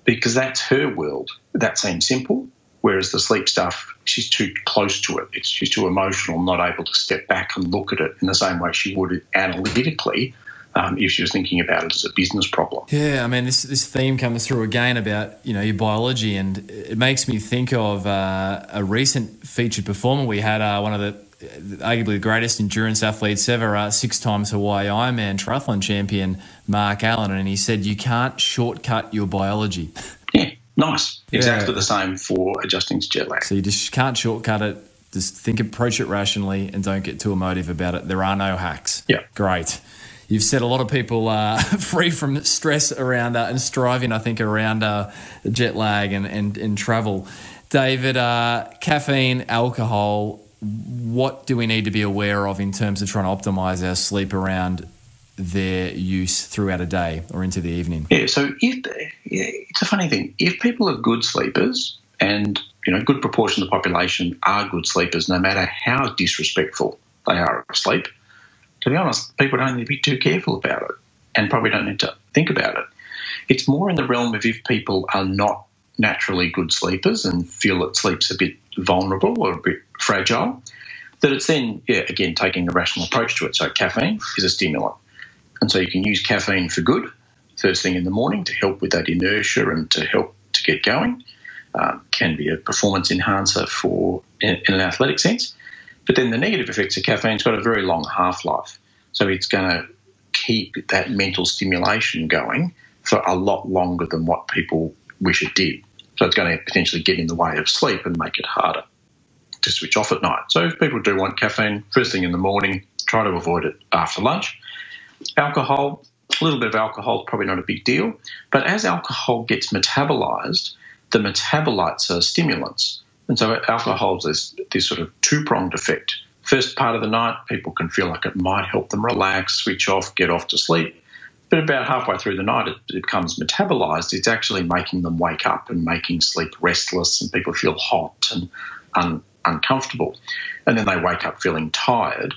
Because that's her world. That seems simple, whereas the sleep stuff, she's too close to it. She's too emotional, not able to step back and look at it in the same way she would analytically if she was thinking about it as a business problem. Yeah, I mean, this theme comes through again about, your biology, and it makes me think of a recent featured performer we had, one of arguably the greatest endurance athletes ever, 6 times Hawaii Ironman triathlon champion, Mark Allen, and he said, you can't shortcut your biology. Yeah, nice. Exactly the same for adjusting to jet lag. So you just can't shortcut it. Just approach it rationally and don't get too emotive about it. There are no hacks. Yeah. Great. You've set a lot of people free from stress around and striving, I think, around jet lag and travel. David, caffeine, alcohol, what do we need to be aware of in terms of trying to optimise our sleep around their use throughout a day or into the evening? Yeah, so it's a funny thing. If people are good sleepers, and a good proportion of the population are good sleepers, no matter how disrespectful they are of sleep, to be honest, people don't need to be too careful about it and probably don't need to think about it. It's more in the realm of if people are not naturally good sleepers and feel that sleep's a bit vulnerable or a bit fragile, that it's then, again, taking a rational approach to it. So caffeine is a stimulant. And so you can use caffeine for good first thing in the morning to help with that inertia and to help to get going. Can be a performance enhancer in an athletic sense. But then the negative effects of caffeine's got a very long half-life. So it's going to keep that mental stimulation going for a lot longer than what people wish it did. So it's going to potentially get in the way of sleep and make it harder to switch off at night. So if people do want caffeine first thing in the morning, try to avoid it after lunch. Alcohol, a little bit of alcohol, probably not a big deal. But as alcohol gets metabolised, the metabolites are stimulants. And so alcohol is this sort of two-pronged effect. First part of the night, people can feel like it might help them relax, switch off, get off to sleep. But about halfway through the night, it becomes metabolised. It's actually making them wake up and making sleep restless, and people feel hot and uncomfortable. And then they wake up feeling tired.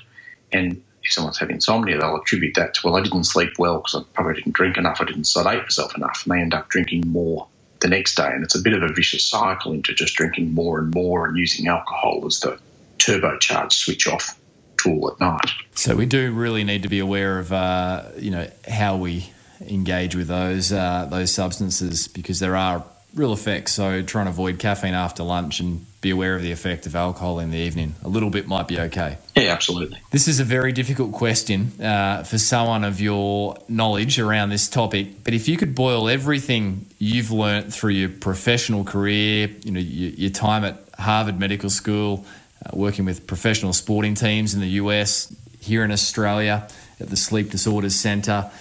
And if someone's had insomnia, they'll attribute that to, well, I didn't sleep well because I probably didn't drink enough, I didn't sedate myself enough, and they end up drinking more the next day. And it's a bit of a vicious cycle into just drinking more and more and using alcohol as the turbocharged switch off tool at night. So we do really need to be aware of how we engage with those substances, because there are real effects. So try and avoid caffeine after lunch and be aware of the effect of alcohol in the evening. A little bit might be okay. Yeah, absolutely. This is a very difficult question for someone of your knowledge around this topic, but if you could boil everything you've learnt through your professional career, your time at Harvard Medical School, working with professional sporting teams in the US, here in Australia at the Sleep Disorders Centre,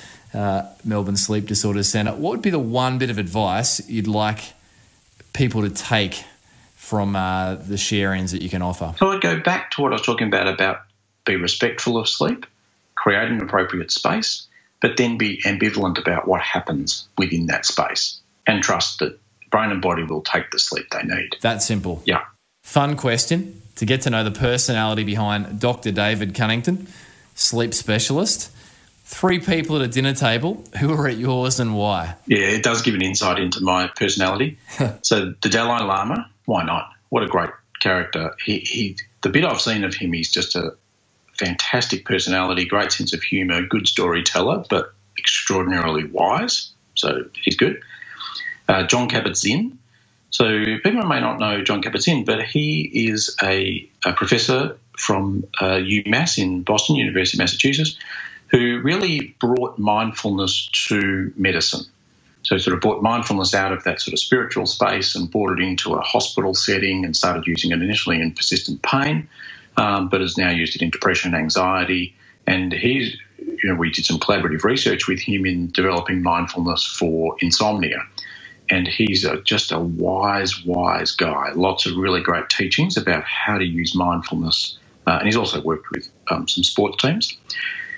Melbourne Sleep Disorders Centre, what would be the one bit of advice you'd like people to take from the share-ins that you can offer? So I'd go back to what I was talking about be respectful of sleep, create an appropriate space, but then be ambivalent about what happens within that space and trust that brain and body will take the sleep they need. That simple. Yeah. Fun question to get to know the personality behind Dr David Cannington, sleep specialist. 3 people at a dinner table. Who are at yours and why? Yeah, it does give an insight into my personality. So the Dalai Lama, why not? What a great character. He the bit I've seen of him, he's just a fantastic personality, great sense of humour, good storyteller, but extraordinarily wise. So he's good. John Kabat-Zinn. So people may not know John Kabat-Zinn, but he is a professor from UMass in Boston, University of Massachusetts, who really brought mindfulness to medicine. So sort of brought mindfulness out of that sort of spiritual space and brought it into a hospital setting and started using it initially in persistent pain, but has now used it in depression and anxiety. And we did some collaborative research with him in developing mindfulness for insomnia. And he's just a wise guy. Lots of really great teachings about how to use mindfulness. And he's also worked with some sports teams.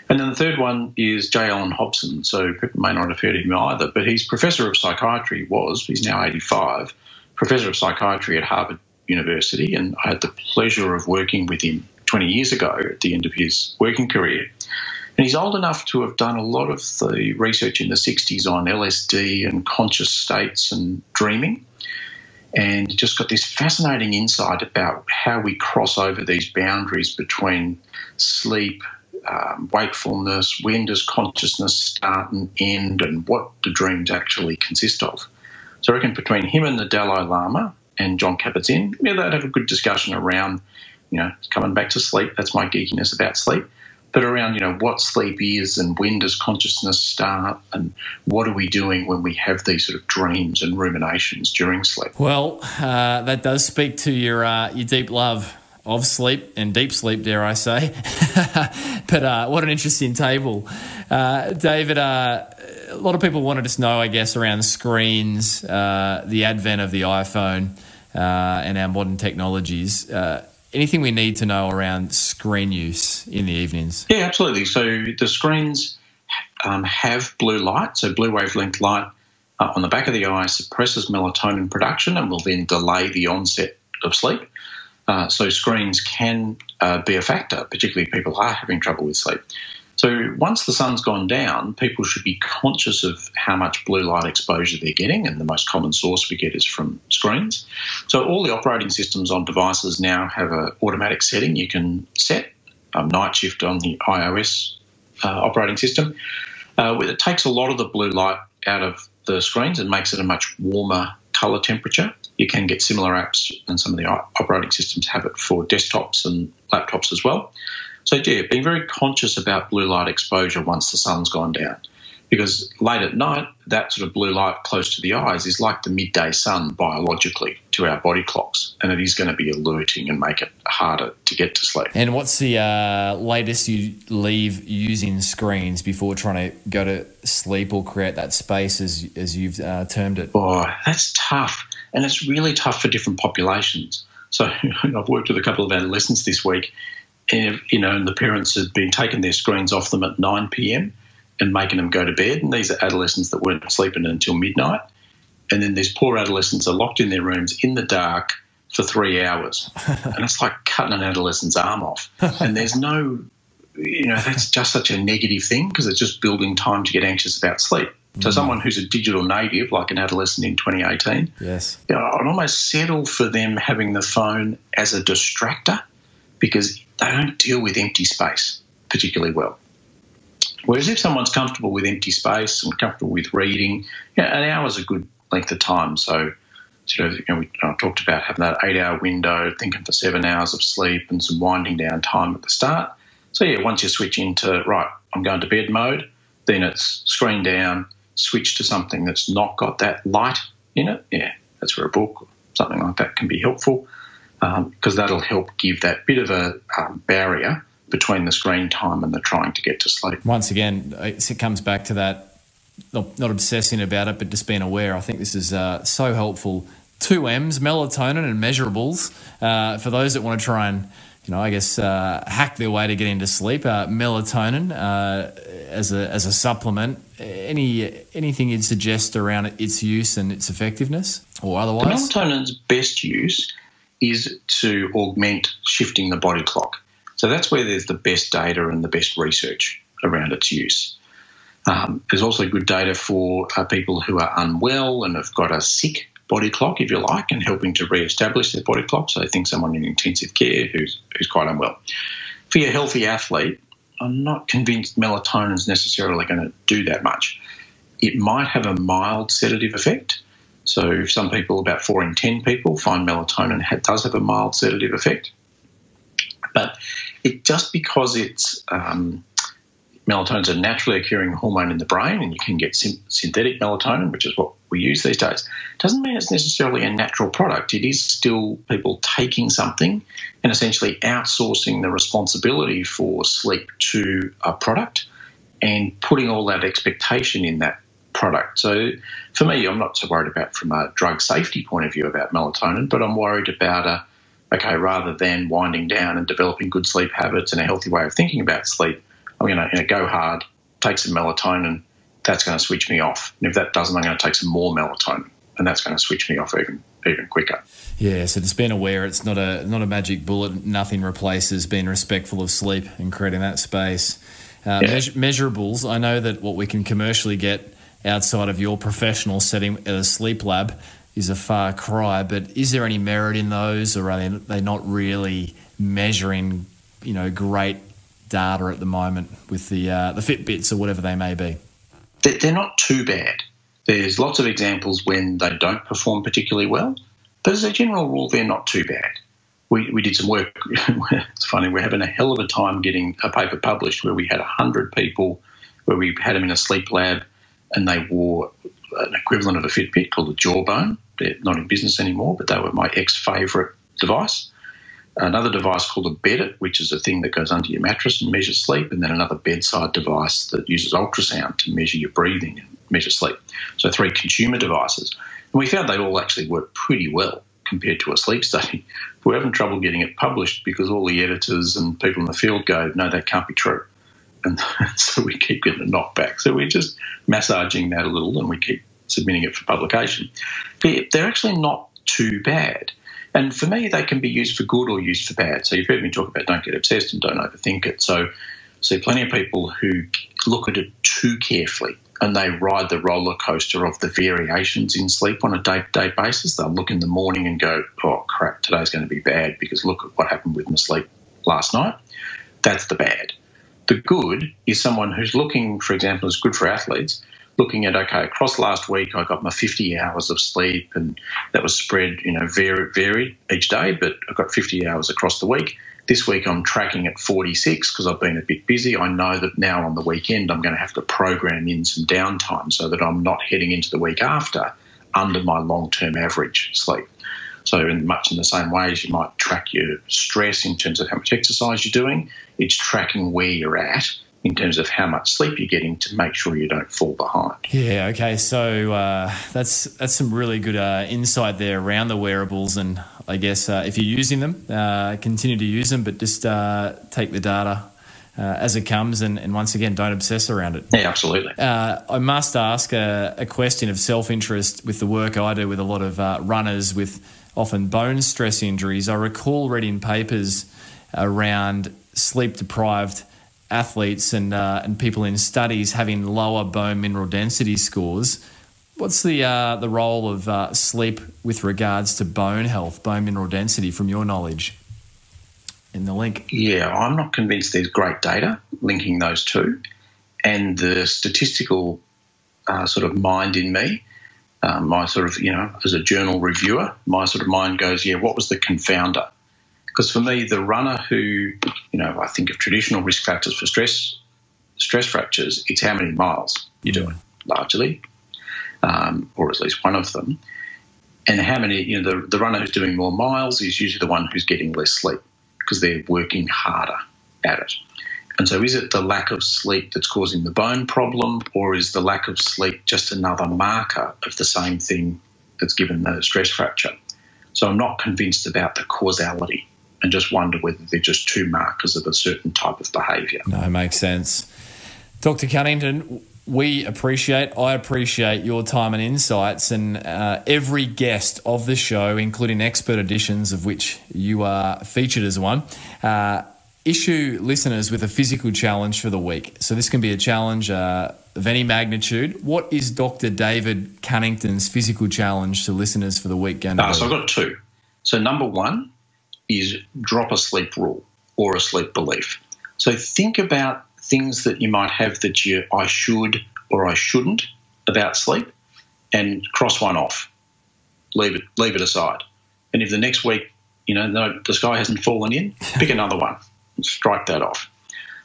And then the third one is J. Allen Hobson. So people may not have heard of him either, but he's professor of psychiatry, he's now 85, professor of psychiatry at Harvard University. And I had the pleasure of working with him 20 years ago at the end of his working career. And he's old enough to have done a lot of the research in the 60s on LSD and conscious states and dreaming, and just got this fascinating insight about how we cross over these boundaries between sleep, wakefulness, when does consciousness start and end, and what do dreams actually consist of. So I reckon between him and the Dalai Lama and John Kabat-Zinn, they'd have a good discussion around, coming back to sleep. That's my geekiness about sleep. But around, what sleep is and when does consciousness start and what are we doing when we have these sort of dreams and ruminations during sleep. Well, that does speak to your deep love of sleep and deep sleep, dare I say. But what an interesting table. David, a lot of people wanted to know, I guess, around screens, the advent of the iPhone and our modern technologies. Anything we need to know around screen use in the evenings? Yeah, absolutely. So the screens have blue light, so blue wavelength light on the back of the eye suppresses melatonin production and will then delay the onset of sleep. So screens can be a factor, particularly if people are having trouble with sleep. So once the sun's gone down, people should be conscious of how much blue light exposure they're getting, and the most common source we get is from screens. So all the operating systems on devices now have an automatic setting you can set, night shift on the iOS operating system. It takes a lot of the blue light out of the screens and makes it a much warmer colour temperature. You can get similar apps, and some of the operating systems have it for desktops and laptops as well. So, yeah, being very conscious about blue light exposure once the sun's gone down, because late at night, that sort of blue light close to the eyes is like the midday sun biologically to our body clocks, and it is going to be alerting and make it harder to get to sleep. And what's the latest you leave using screens before trying to go to sleep or create that space, as you've termed it? Oh, that's tough, and it's really tough for different populations. So I've worked with a couple of adolescents this week, and the parents had been taking their screens off them at 9 p.m. and making them go to bed. And these are adolescents that weren't sleeping until midnight. And then these poor adolescents are locked in their rooms in the dark for 3 hours. And it's like cutting an adolescent's arm off. And there's no, that's just such a negative thing, because it's just building time to get anxious about sleep. So someone who's a digital native, like an adolescent in 2018, yes, I'd almost settle for them having the phone as a distractor, because they don't deal with empty space particularly well. Whereas if someone's comfortable with empty space and comfortable with reading, an hour is a good length of time. So, we talked about having that 8-hour window, thinking for 7 hours of sleep and some winding down time at the start. So, once you switch into, right, I'm going to bed mode, then it's screen down, switch to something that's not got that light in it. Yeah, that's where a book or something like that can be helpful, because that'll help give that bit of a barrier between the screen time and the trying to get to sleep. Once again, it comes back to that, not obsessing about it, but just being aware. I think this is so helpful. 2 M's, melatonin and measurables. For those that want to try and, hack their way to get into sleep, melatonin as a supplement. Anything you'd suggest around its use and its effectiveness or otherwise? The melatonin's best use is to augment shifting the body clock. So that's where there's the best data and the best research around its use. There's also good data for people who are unwell and have got a sick body clock, if you like, and helping to re-establish their body clock. So I think someone in intensive care who's quite unwell. For your healthy athlete, I'm not convinced melatonin's necessarily going to do that much. It might have a mild sedative effect. So some people, about 4 in 10 people, find melatonin does have a mild sedative effect. But just because it's melatonin's a naturally occurring hormone in the brain, and you can get synthetic melatonin, which is what we use these days, doesn't mean it's necessarily a natural product. It is still people taking something and essentially outsourcing the responsibility for sleep to a product and putting all that expectation in that product. So for me, I'm not so worried about from a drug safety point of view about melatonin, but I'm worried about rather than winding down and developing good sleep habits and a healthy way of thinking about sleep, I'm going to go hard, take some melatonin, that's going to switch me off. And if that doesn't, I'm going to take some more melatonin, and that's going to switch me off even quicker. Yeah, so just being aware it's not a magic bullet. Nothing replaces being respectful of sleep and creating that space. Measurables, I know that what we can commercially get outside of your professional setting at a sleep lab is a far cry, but is there any merit in those, or are they not really measuring, great data at the moment with the Fitbits or whatever they may be? They're not too bad. There's lots of examples when they don't perform particularly well, but as a general rule, they're not too bad. We did some work. It's funny, we're having a hell of a time getting a paper published where we had 100 people, where we had them in a sleep lab, and they wore an equivalent of a Fitbit called a Jawbone. They're not in business anymore, but they were my ex-favourite device. Another device called a Bedit, which is a thing that goes under your mattress and measures sleep, and then another bedside device that uses ultrasound to measure your breathing and measure sleep. So 3 consumer devices. And we found they all actually work pretty well compared to a sleep study. We're having trouble getting it published because all the editors and people in the field go, no, that can't be true. And so we keep getting a knockback. So we're just massaging that a little and we keep submitting it for publication. They're actually not too bad. And for me, they can be used for good or used for bad. So you've heard me talk about don't get obsessed and don't overthink it. So plenty of people who look at it too carefully and they ride the roller coaster of the variations in sleep on a day-to-day basis. They'll look in the morning and go, oh, crap, today's going to be bad because look at what happened with my sleep last night. That's the bad. The good is someone who's looking, for example, is good for athletes, looking at, okay, across last week I got my 50 hours of sleep and that was spread, varied each day, but I got 50 hours across the week. This week I'm tracking at 46 because I've been a bit busy. I know that now on the weekend I'm going to have to program in some downtime so that I'm not heading into the week after under my long-term average sleep. So much in the same way as you might track your stress in terms of how much exercise you're doing, it's tracking where you're at in terms of how much sleep you're getting to make sure you don't fall behind. Yeah, okay. So that's some really good insight there around the wearables, and I guess if you're using them, continue to use them, but just take the data as it comes and once again, don't obsess around it. Yeah, absolutely. I must ask a question of self-interest with the work I do with a lot of runners with often bone stress injuries. I recall reading papers around sleep-deprived athletes and people in studies having lower bone mineral density scores. What's the role of sleep with regards to bone health, bone mineral density, from your knowledge in the link? Yeah, I'm not convinced there's great data linking those two. And the statistical sort of mind in me, my sort of, as a journal reviewer, my sort of mind goes, what was the confounder? Because for me, the runner who, I think of traditional risk factors for stress fractures, it's how many miles you're doing, largely, or at least one of them. And how many, the runner who's doing more miles is usually the one who's getting less sleep because they're working harder at it. And so is it the lack of sleep that's causing the bone problem, or is the lack of sleep just another marker of the same thing that's given the stress fracture? So I'm not convinced about the causality, and just wonder whether they're just two markers of a certain type of behaviour. No, it makes sense. Dr Cannington, I appreciate your time and insights, and every guest of the show, including expert editions of which you are featured as one, issue listeners with a physical challenge for the week. So this can be a challenge of any magnitude. What is Dr David Cannington's physical challenge to listeners for the week going to be? So I've got 2. So number 1 is drop a sleep rule or a sleep belief. So think about things that you might have that I should or I shouldn't about sleep, and cross one off. Leave it aside. And if the next week, the sky hasn't fallen in, pick another one and strike that off.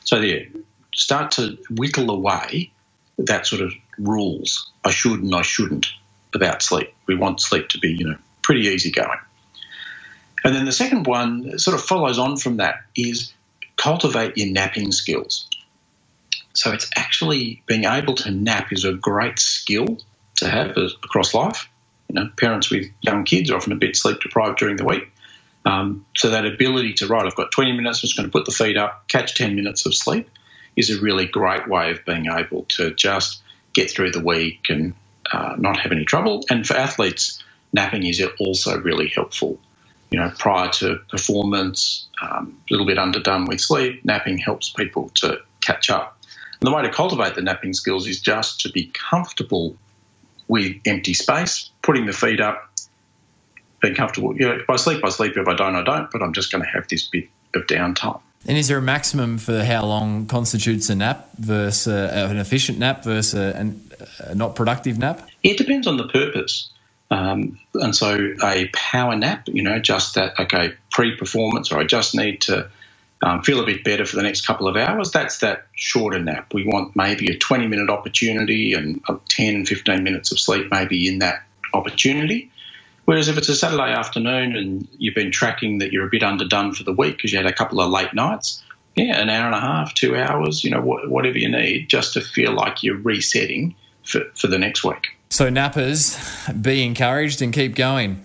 So there, start to whittle away that sort of rules, I should and I shouldn't, about sleep. We want sleep to be, pretty easy going. And then the second one sort of follows on from that is cultivate your napping skills. So it's actually being able to nap is a great skill to have across life. Parents with young kids are often a bit sleep deprived during the week. So that ability to, I've got 20 minutes, I'm just going to put the feet up, catch 10 minutes of sleep is a really great way of being able to just get through the week and not have any trouble. And for athletes, napping is also really helpful. Prior to performance, a little bit underdone with sleep, napping helps people to catch up. And the way to cultivate the napping skills is just to be comfortable with empty space, putting the feet up, being comfortable. If I sleep, I sleep. If I don't, I don't. But I'm just going to have this bit of downtime. And is there a maximum for how long constitutes a nap versus an efficient nap versus a not productive nap? It depends on the purpose. And so a power nap, just that, pre-performance, or I just need to feel a bit better for the next couple of hours, that's that shorter nap. We want maybe a 20-minute opportunity and 10, 15 minutes of sleep maybe in that opportunity. Whereas if it's a Saturday afternoon and you've been tracking that you're a bit underdone for the week because you had a couple of late nights, an hour and a half, 2 hours, whatever you need, just to feel like you're resetting for the next week. So nappers, be encouraged and keep going.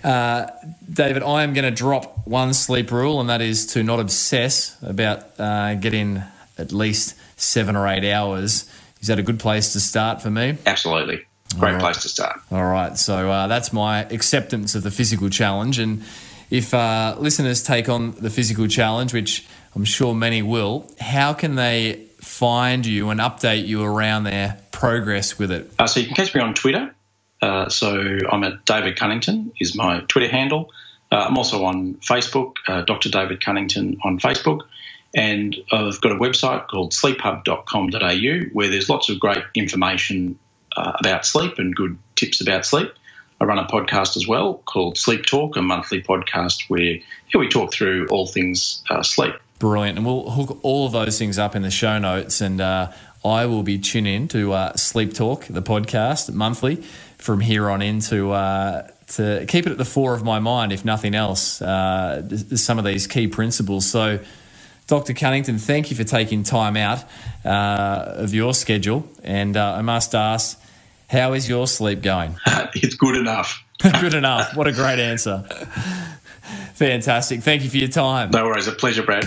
David, I am going to drop one sleep rule, and that is to not obsess about getting at least 7 or 8 hours. Is that a good place to start for me? Absolutely. Great place to start. All right. So that's my acceptance of the physical challenge. And if listeners take on the physical challenge, which I'm sure many will, how can they find you and update you around their progress with it? So you can catch me on Twitter. So I'm at David Cannington is my Twitter handle. I'm also on Facebook, Dr David Cannington on Facebook. And I've got a website called sleephub.com.au where there's lots of great information about sleep and good tips about sleep. I run a podcast as well called Sleep Talk, a monthly podcast where we talk through all things sleep. Brilliant. And we'll hook all of those things up in the show notes, and I will be tuning in to Sleep Talk, the podcast, monthly from here on in to keep it at the fore of my mind, if nothing else, some of these key principles. So, Dr. Cunnington, thank you for taking time out of your schedule. And I must ask, how is your sleep going? It's good enough. Good enough. What a great answer. Fantastic. Thank you for your time. No worries. A pleasure, Brad.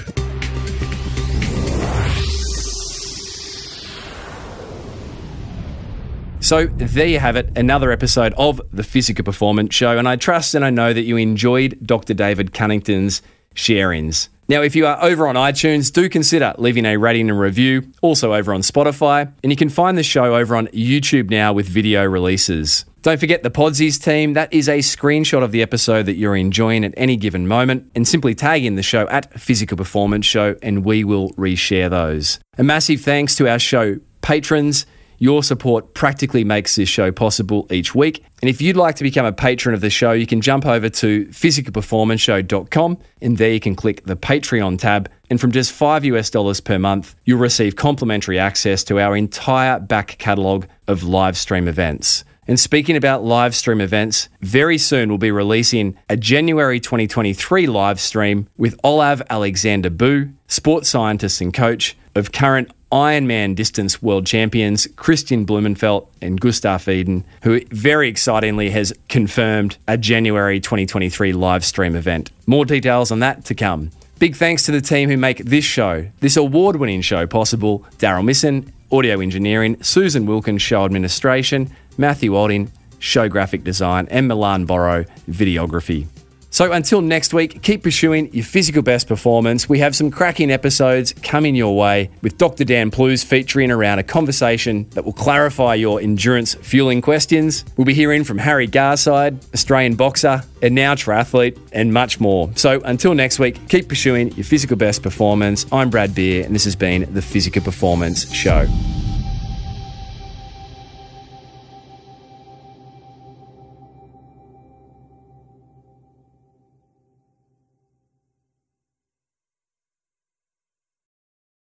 So there you have it, another episode of the Physical Performance Show. And I trust and I know that you enjoyed Dr. David Cannington's sharings. Now, if you are over on iTunes, do consider leaving a rating and review, also over on Spotify, and you can find the show over on YouTube now with video releases. Don't forget the Podsies team. That is a screenshot of the episode that you're enjoying at any given moment, and simply tag in the show at Physical Performance Show, and we will reshare those. A massive thanks to our show patrons. Your support practically makes this show possible each week. And if you'd like to become a patron of the show, you can jump over to physicalperformanceshow.com, and there you can click the Patreon tab. And from just $5 per month, you'll receive complimentary access to our entire back catalogue of live stream events. And speaking about live stream events, very soon we'll be releasing a January 2023 live stream with Olav Alexander Boo, sports scientist and coach of current Ironman distance world champions Christian Blumenfeld and Gustav Eden, who very excitingly has confirmed a January 2023 live stream event. More details on that to come. Big thanks to the team who make this show, this award-winning show, possible. Daryl Misson, audio engineering, Susan Wilkins, show administration, Matthew Alding, show graphic design, and Milan Borrow, videography. So until next week, keep pursuing your physical best performance. We have some cracking episodes coming your way with Dr. Dan Plews featuring around a conversation that will clarify your endurance fueling questions. We'll be hearing from Harry Garside, Australian boxer, and now triathlete, and much more. So until next week, keep pursuing your physical best performance. I'm Brad Beer, and this has been the Physical Performance Show.